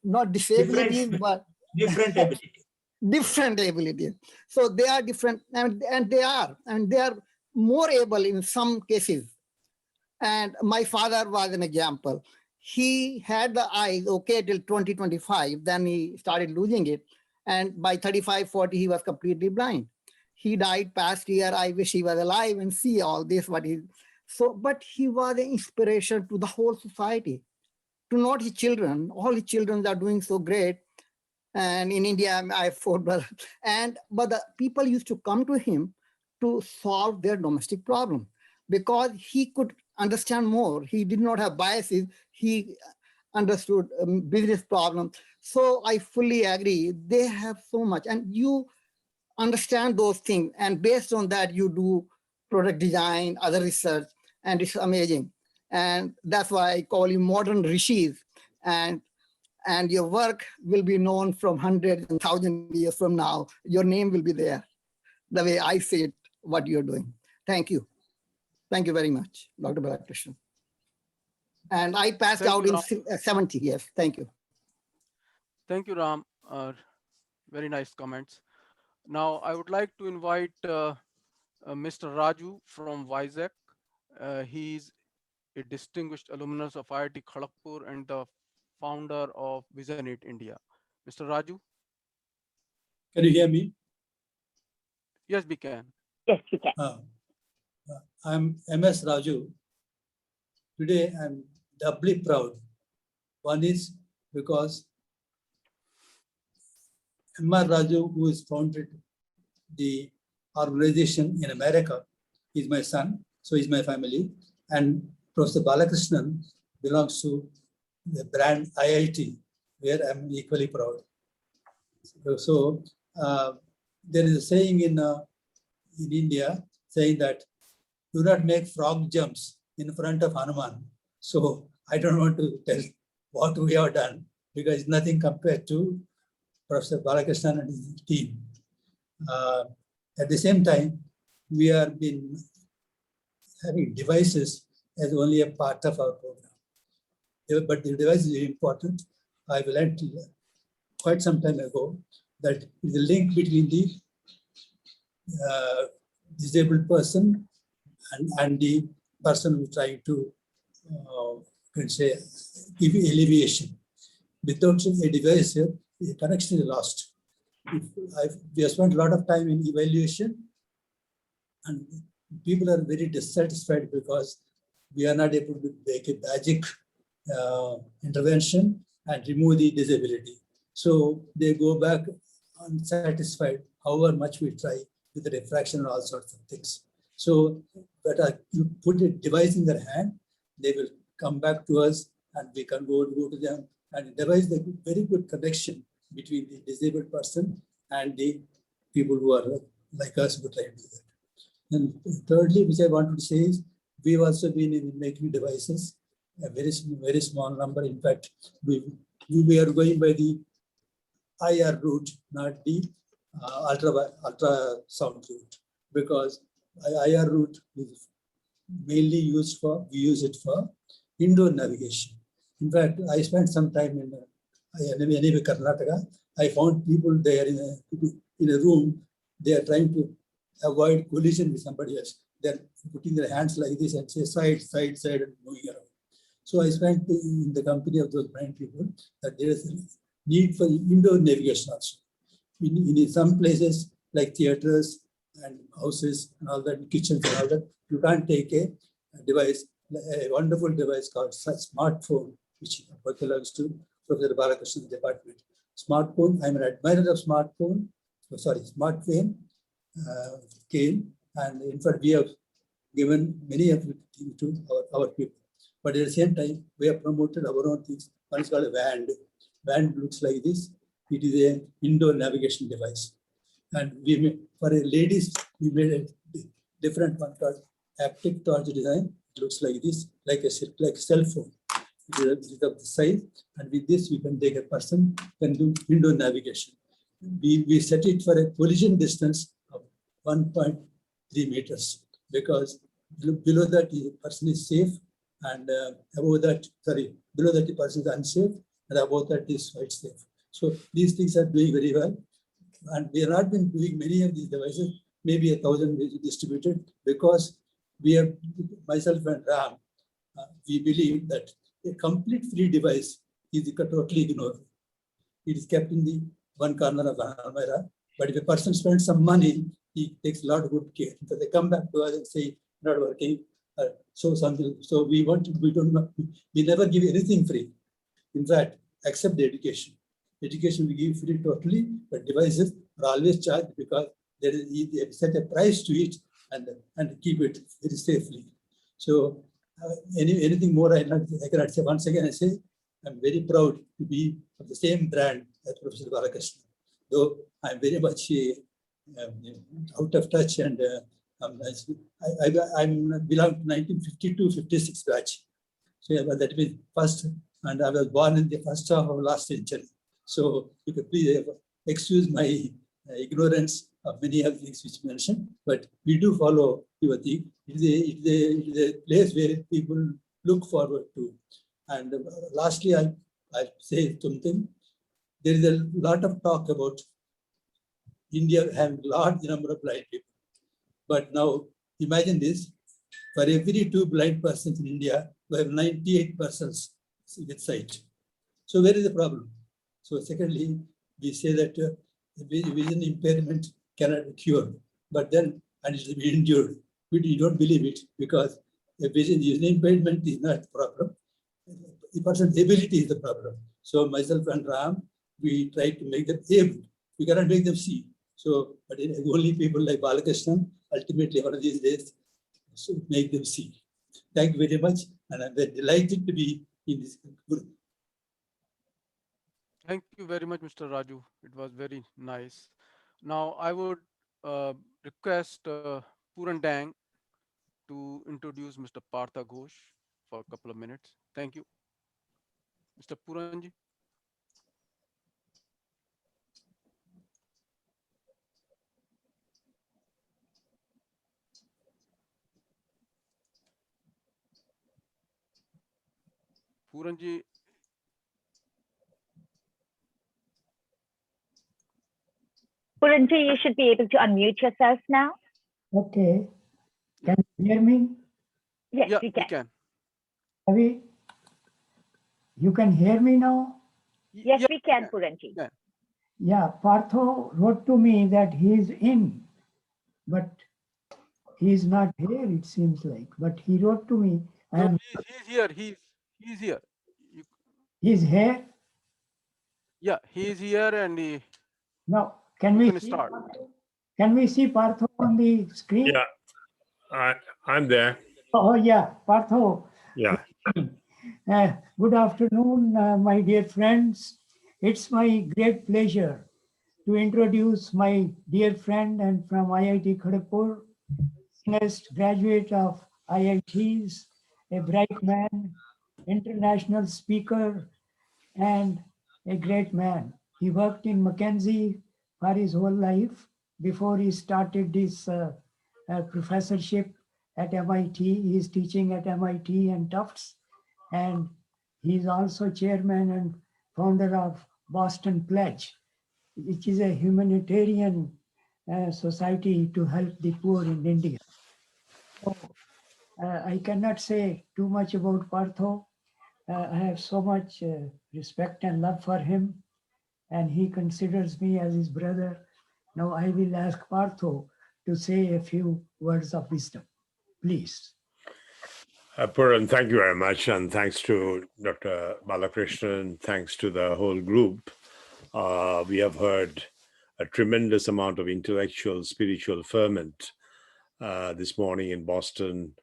Not disabilities, but different abilities. Different abilities. So they are different, and they are more able in some cases. And my father was an example. He had the eyes okay till 2025, then he started losing it. And by 35, 40, he was completely blind. He died past year. I wish he was alive and see all this, but he was an inspiration to the whole society, to not his children. All his children are doing so great. And in India, I have 4 brothers. But the people used to come to him to solve their domestic problem because he could understand more. He did not have biases. He understood business problems. So I fully agree. They have so much, and you understand those things. And based on that, you do product design, other research, and it's amazing. And that's why I call you modern rishis. And your work will be known from hundreds and thousands of years from now. Your name will be there, the way I see it, what you're doing. Thank you. Thank you very much, Dr. Balakrishnan. And I passed out in 70 years. Thank you. Thank you, Ram. Very nice comments. Now, I would like to invite Mr. Raju from Vizag. He's a distinguished alumnus of IIT Kharagpur and the founder of Vision 8 India. Mr. Raju? Can you hear me? Yes, we can. Yes, we can. I'm MS Raju. Today, I'm doubly proud. One is because MR Raju, who has founded the organization in America, is my son, so is my family. And Professor Balakrishnan belongs to the brand IIT, where I'm equally proud. So there is a saying in India saying that do not make frog jumps in front of Hanuman. So I don't want to tell what we have done because it's nothing compared to Professor Balakrishnan and his team. At the same time, we have been having devices as only a part of our program. But the device is important. I learned quite some time ago that the link between the disabled person and the person who is trying to, can say, give alleviation. Without a device, the connection is lost. We have spent a lot of time in evaluation, and people are very dissatisfied because we are not able to make a magic intervention and remove the disability. So they go back unsatisfied, however much we try with the refraction and all sorts of things. So, but you put a device in their hand, they will come back to us and we can go to them and devise the very good connection between the disabled person and the people who are like us who try to do that. And thirdly, which I wanted to say is, we've also been in making devices, a very small number. In fact, we are going by the IR route, not the ultrasound route, because IR route is mainly used for, we use it for indoor navigation. In fact, I spent some time in anyway, Karnataka. I found people there in a room, they are trying to avoid collision with somebody else. They're putting their hands like this and say side, side, side, and moving around. So I spent in the company of those blind people that there is a need for indoor navigation also. In some places like theaters and houses and all that, kitchens and all that, you can't take a device, a wonderful device called smartphone, which belongs to Professor Balakrishnan's department. Smartphone, I'm an admirer of smartphone, SmartCane, cane, and in fact, we have given many of it to our people. But at the same time, we have promoted our own things. One is called a WAND. WAND looks like this. It is an indoor navigation device. And we made, for a ladies, we made a different one called haptic torch design. It looks like this, like a cell phone. It is of the size, and with this, we can take a person can do indoor navigation. We set it for a collision distance of 1.3 meters, because below that the person is safe, and above that, below that the person is unsafe, and above that is quite safe. So these things are doing very well, and we have not been doing many of these devices, maybe 1,000 distributed, because we have, myself and Ram, we believe that a complete free device is totally ignored. It is kept in the one corner of Almira, but if a person spends some money, he takes a lot of good care. So they come back to us and say, not working, so something. So we never give anything free. In fact, except the education. Education we give free totally, but devices are always charged because they set a price to it and keep it very safely. So anything more I cannot say. Once again, I say I'm very proud to be of the same brand as Professor Balakrishnan. Though I'm very much out of touch, and I belong to 1952-56 batch. So yeah, that means first, and I was born in the first half of last century. So you could please excuse my ignorance of many of the things which you mentioned, but we do follow your thing. It is a place where people look forward to. And lastly, I say something. There is a lot of talk about India having a large number of blind people. But now imagine this, for every 2 blind persons in India, we have 98 persons with sight. So where is the problem? So secondly, we say that vision impairment cannot be cured, but then, and it will be endured. We don't believe it, because vision impairment is not the problem. The person's ability is the problem. So myself and Ram, we try to make them able. We cannot make them see. So, but only people like Balakrishnan, ultimately one of these days, so make them see. Thank you very much, and I'm very delighted to be in this group. Thank you very much, Mr. Raju. It was very nice. Now I would request Puran Dang to introduce Mr. Partha Ghosh for a couple of minutes. Thank you. Mr. Puranji. Puranji, Puranji, you should be able to unmute yourself now. Okay. Can you hear me? Yes, yeah, we can. Ravi, you can hear me now? Yes, Yeah, we can, Puranji. yeah. Yeah, Partho wrote to me that he is in, but he is not here, it seems like. But he wrote to me, No, he's here. He's here. You, he's here. yeah, he's here, and Now, can you we can see start. Partho? Can we see Partho on the screen? Yeah, I'm there. Oh, yeah, Partho. Yeah. Good afternoon, my dear friends. It's my great pleasure to introduce my dear friend and from IIT Kharagpur, youngest graduate of IITs, a bright man, international speaker, and a great man. He worked in McKinsey for his whole life before he started this professorship at MIT. He is teaching at MIT and Tufts, and he is also chairman and founder of Boston Pledge, which is a humanitarian society to help the poor in India. So, I cannot say too much about Partho. I have so much respect and love for him, and he considers me as his brother. Now I will ask Partho to say a few words of wisdom. Please. Puran, thank you very much. And thanks to Dr. Balakrishnan, thanks to the whole group. We have heard a tremendous amount of intellectual, spiritual ferment this morning in Boston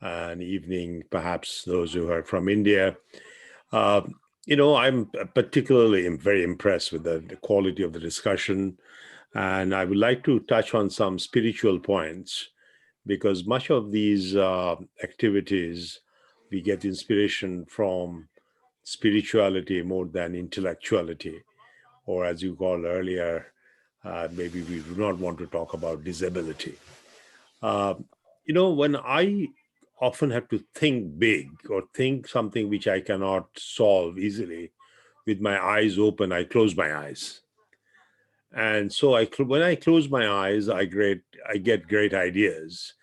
and evening, perhaps those who heard from India. I'm particularly very impressed with the quality of the discussion. And I would like to touch on some spiritual points, because much of these activities, we get inspiration from spirituality more than intellectuality, or as you called earlier, maybe we do not want to talk about disability. When I often have to think big or think something which I cannot solve easily, with my eyes open, I close my eyes. And so when I close my eyes, I get great ideas.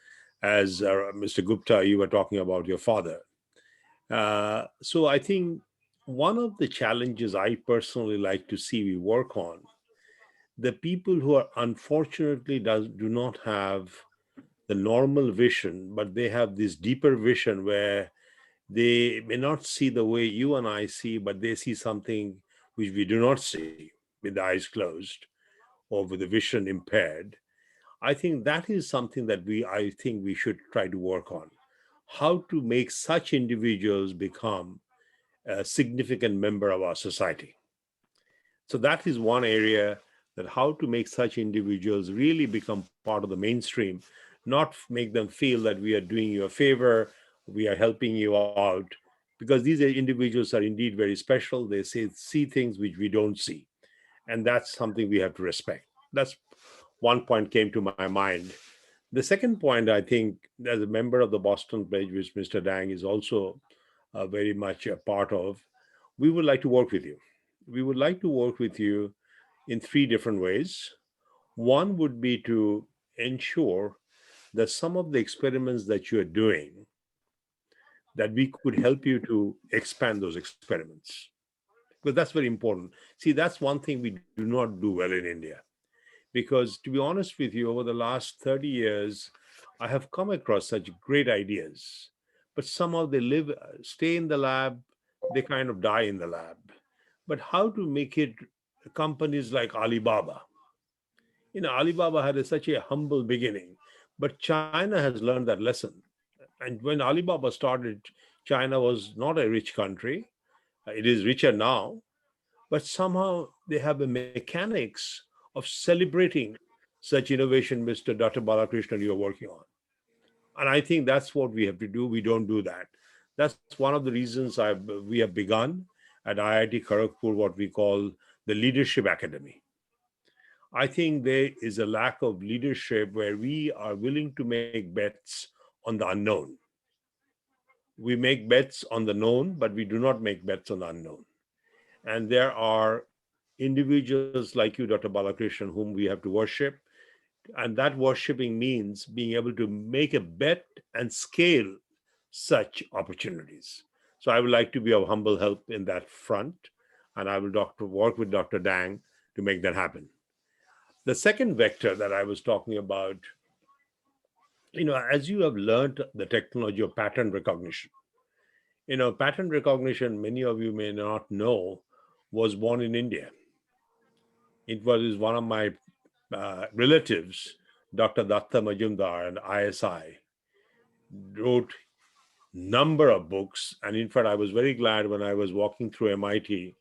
As Mr. Gupta, you were talking about your father. So I think one of the challenges I personally like to see we work on, the people who are unfortunately do not have the normal vision, but they have this deeper vision where they may not see the way you and I see, but they see something which we do not see with the eyes closed or with the vision impaired. I think that is something that I think we should try to work on. How to make such individuals become a significant member of our society. So that is one area, that how to make such individuals really become part of the mainstream, not make them feel that we are doing you a favor, we are helping you out, because these individuals are indeed very special. They see things which we don't see. And that's something we have to respect. That's one point came to my mind. The second point, I think, as a member of the Boston Pledge, which Mr. Dang is also very much a part of, we would like to work with you. We would like to work with you in 3 different ways. One would be to ensure that some of the experiments that you are doing, that we could help you to expand those experiments. Because that's very important. See, that's one thing we do not do well in India. Because to be honest with you, over the last 30 years, I have come across such great ideas, but somehow they stay in the lab, they kind of die in the lab. But how to make it companies like Alibaba? Alibaba had such a humble beginning, but China has learned that lesson. And when Alibaba started, China was not a rich country. It is richer now, but somehow they have the mechanics of celebrating such innovation, Mr. Dr. Balakrishnan, you're working on. And I think that's what we have to do. We don't do that. That's one of the reasons we have begun at IIT Kharagpur what we call the Leadership Academy. I think there is a lack of leadership where we are willing to make bets on the unknown. We make bets on the known, but we do not make bets on the unknown. And there are individuals like you, Dr. Balakrishnan, whom we have to worship. And that worshiping means being able to make a bet and scale such opportunities. So I would like to be of humble help in that front. And I will work with Dr. Dang to make that happen. The second vector that I was talking about, as you have learned the technology of pattern recognition, pattern recognition, many of you may not know, was born in India. It was one of my relatives, Dr. Datta Majumdar and ISI, wrote number of books. And in fact, I was very glad when I was walking through MIT.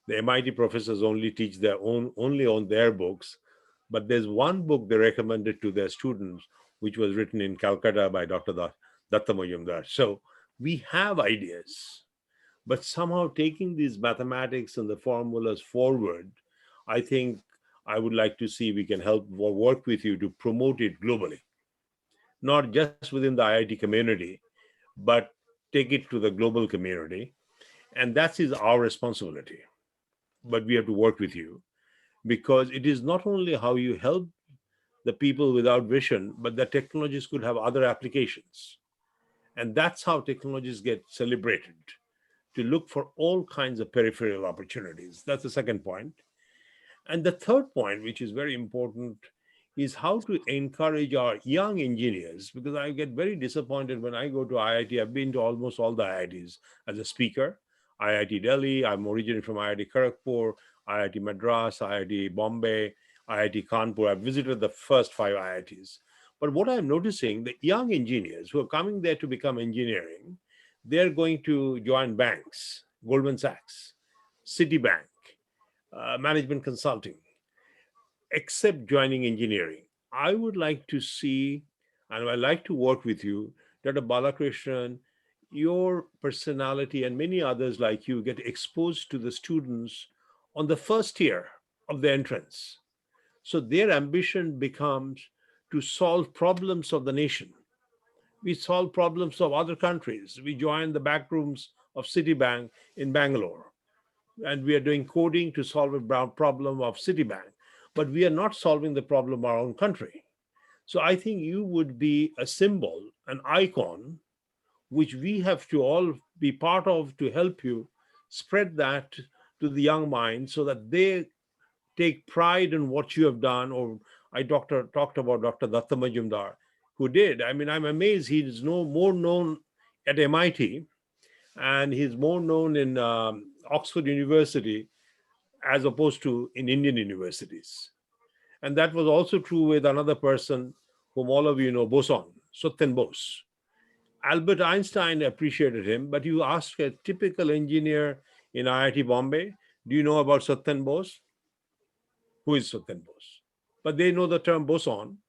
The MIT professors only teach only on their books. But there's one book they recommended to their students, which was written in Calcutta by Dr. Datta Majumdar. So we have ideas, but somehow taking these mathematics and the formulas forward, I think I would like to see we can help work with you to promote it globally, not just within the IIT community, but take it to the global community. And that is our responsibility. But we have to work with you, because it is not only how you help the people without vision, but the technologies could have other applications. And that's how technologies get celebrated, to look for all kinds of peripheral opportunities. That's the second point. And the third point, which is very important, is how to encourage our young engineers, because I get very disappointed when I go to IIT. I've been to almost all the IITs as a speaker. IIT Delhi, I'm originally from IIT Kharagpur, IIT Madras, IIT Bombay, IIT Kanpur. I've visited the first 5 IITs. But what I'm noticing, the young engineers who are coming there to become engineering, they're going to join banks, Goldman Sachs, Citibank, management consulting, except joining engineering. I would like to see, and I'd like to work with you, Dr. Balakrishnan, your personality and many others like you get exposed to the students on the first year of the entrance. So their ambition becomes to solve problems of the nation. We solve problems of other countries. We join the back rooms of Citibank in Bangalore, and we are doing coding to solve a problem of Citibank, but we are not solving the problem of our own country. So I think you would be a symbol, an icon, which we have to all be part of to help you spread that to the young minds so that they take pride in what you have done. Or I talked about Dr. Datta Majumdar, who did. I mean, I'm amazed he's more known at MIT, and he's more known in Oxford University as opposed to in Indian universities. And that was also true with another person whom all of you know, Boson, Satyen Bose. Albert Einstein appreciated him, but you ask a typical engineer in IIT Bombay, do you know about Satyen Bose? Who is Satyen Bose? But they know the term boson,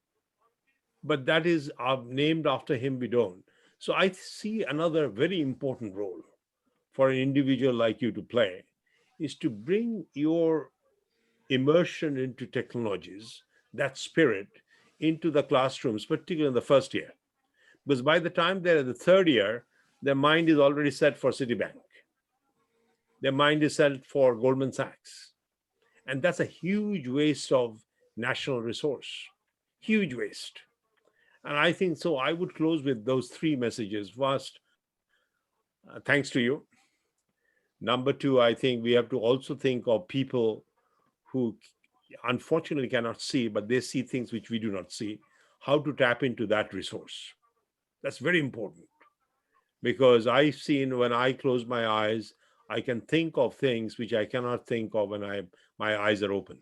but that is named after him, we don't. So I see another very important role for an individual like you to play is to bring your immersion into technologies, that spirit, into the classrooms, particularly in the first year. Because by the time they're in the third year, their mind is already set for Citibank. Their mind is set for Goldman Sachs. And that's a huge waste of national resource, huge waste. And I think so I would close with those 3 messages. First, thanks to you. Number 2, I think we have to also think of people who unfortunately cannot see, but they see things which we do not see, how to tap into that resource. That's very important, because I've seen when I close my eyes, I can think of things which I cannot think of when my eyes are open.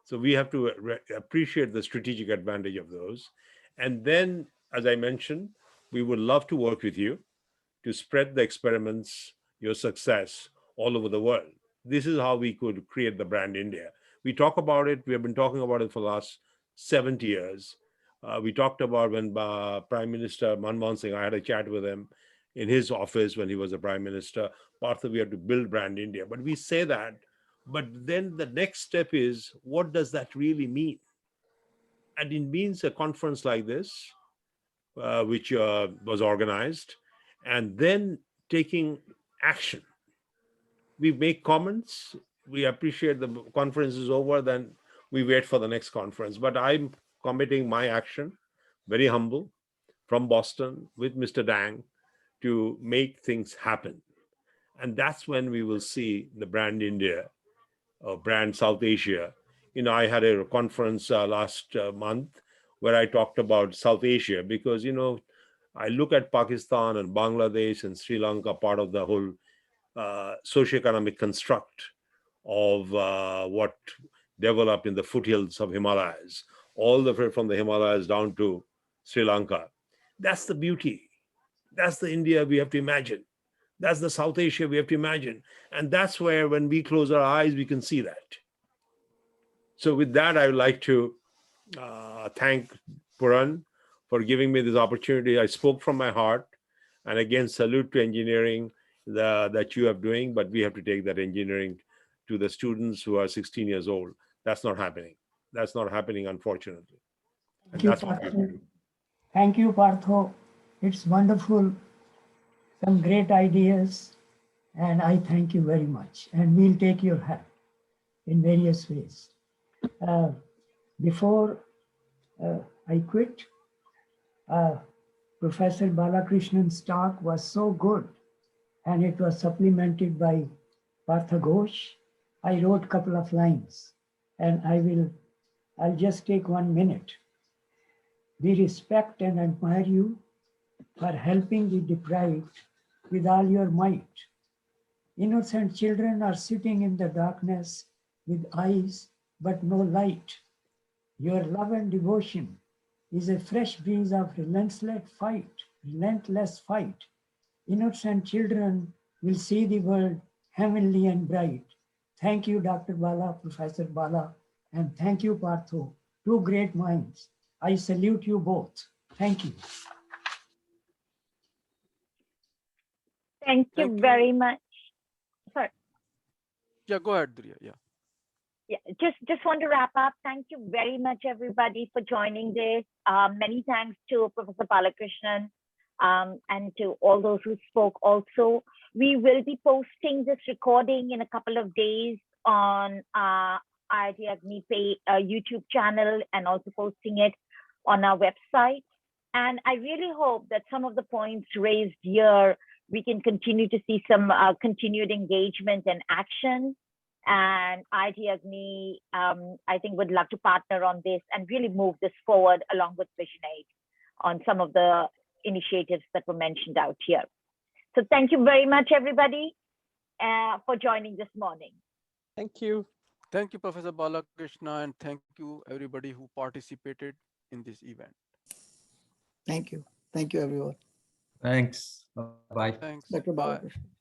So we have to appreciate the strategic advantage of those. And then, as I mentioned, we would love to work with you to spread the experiments, your success all over the world. This is how we could create the brand India. We talk about it. We have been talking about it for the last 70 years. We talked about when Prime Minister Manmohan Singh, I had a chat with him in his office when he was a Prime Minister. Partha, we have to build brand India. But we say that, but then the next step is, what does that really mean? And it means a conference like this, which was organized, and then taking action. We make comments, we appreciate the conference is over, then we wait for the next conference. But I'm committing my action, very humble, from Boston with Mr. Dang to make things happen. And that's when we will see the brand India or brand South Asia. I had a conference last month where I talked about South Asia because, I look at Pakistan and Bangladesh and Sri Lanka, part of the whole socioeconomic construct of what developed in the foothills of Himalayas, all the way from the Himalayas down to Sri Lanka. That's the beauty. That's the India we have to imagine. That's the South Asia we have to imagine. And that's where, when we close our eyes, we can see that. So with that, I would like to thank Puran for giving me this opportunity. I spoke from my heart. And again, salute to engineering that you are doing, but we have to take that engineering to the students who are 16 years old. That's not happening. That's not happening, unfortunately. Thank you, Partho. Thank you, Partho. It's wonderful. Some great ideas. And I thank you very much. And we'll take your help in various ways. Before I quit, Professor Balakrishnan's talk was so good, and it was supplemented by Partha Ghosh. I wrote a couple of lines, and I'll just take 1 minute. We respect and admire you for helping the deprived with all your might. Innocent children are sitting in the darkness with eyes but no light. Your love and devotion is a fresh breeze of relentless fight. Innocent children will see the world heavenly and bright. Thank you, Dr. Bala, Professor Bala, and thank you, Partho, two great minds. I salute you both. Thank you. Thank you very much. Sorry. Yeah, go ahead, Durya. Yeah, just want to wrap up. Thank you very much, everybody, for joining this. Many thanks to Professor Balakrishnan and to all those who spoke also. We will be posting this recording in a couple of days on IIT Agni YouTube channel and also posting it on our website. And I really hope that some of the points raised here, we can continue to see some continued engagement and action. And IIT Agni, I think, would love to partner on this and really move this forward along with Vision 8 on some of the initiatives that were mentioned out here. So thank you very much, everybody, for joining this morning. Thank you. Thank you, Professor Balakrishna, and thank you, everybody who participated in this event. Thank you. Thank you, everyone. Thanks. Bye. Thanks. Dr. Bye. Balakrishnan.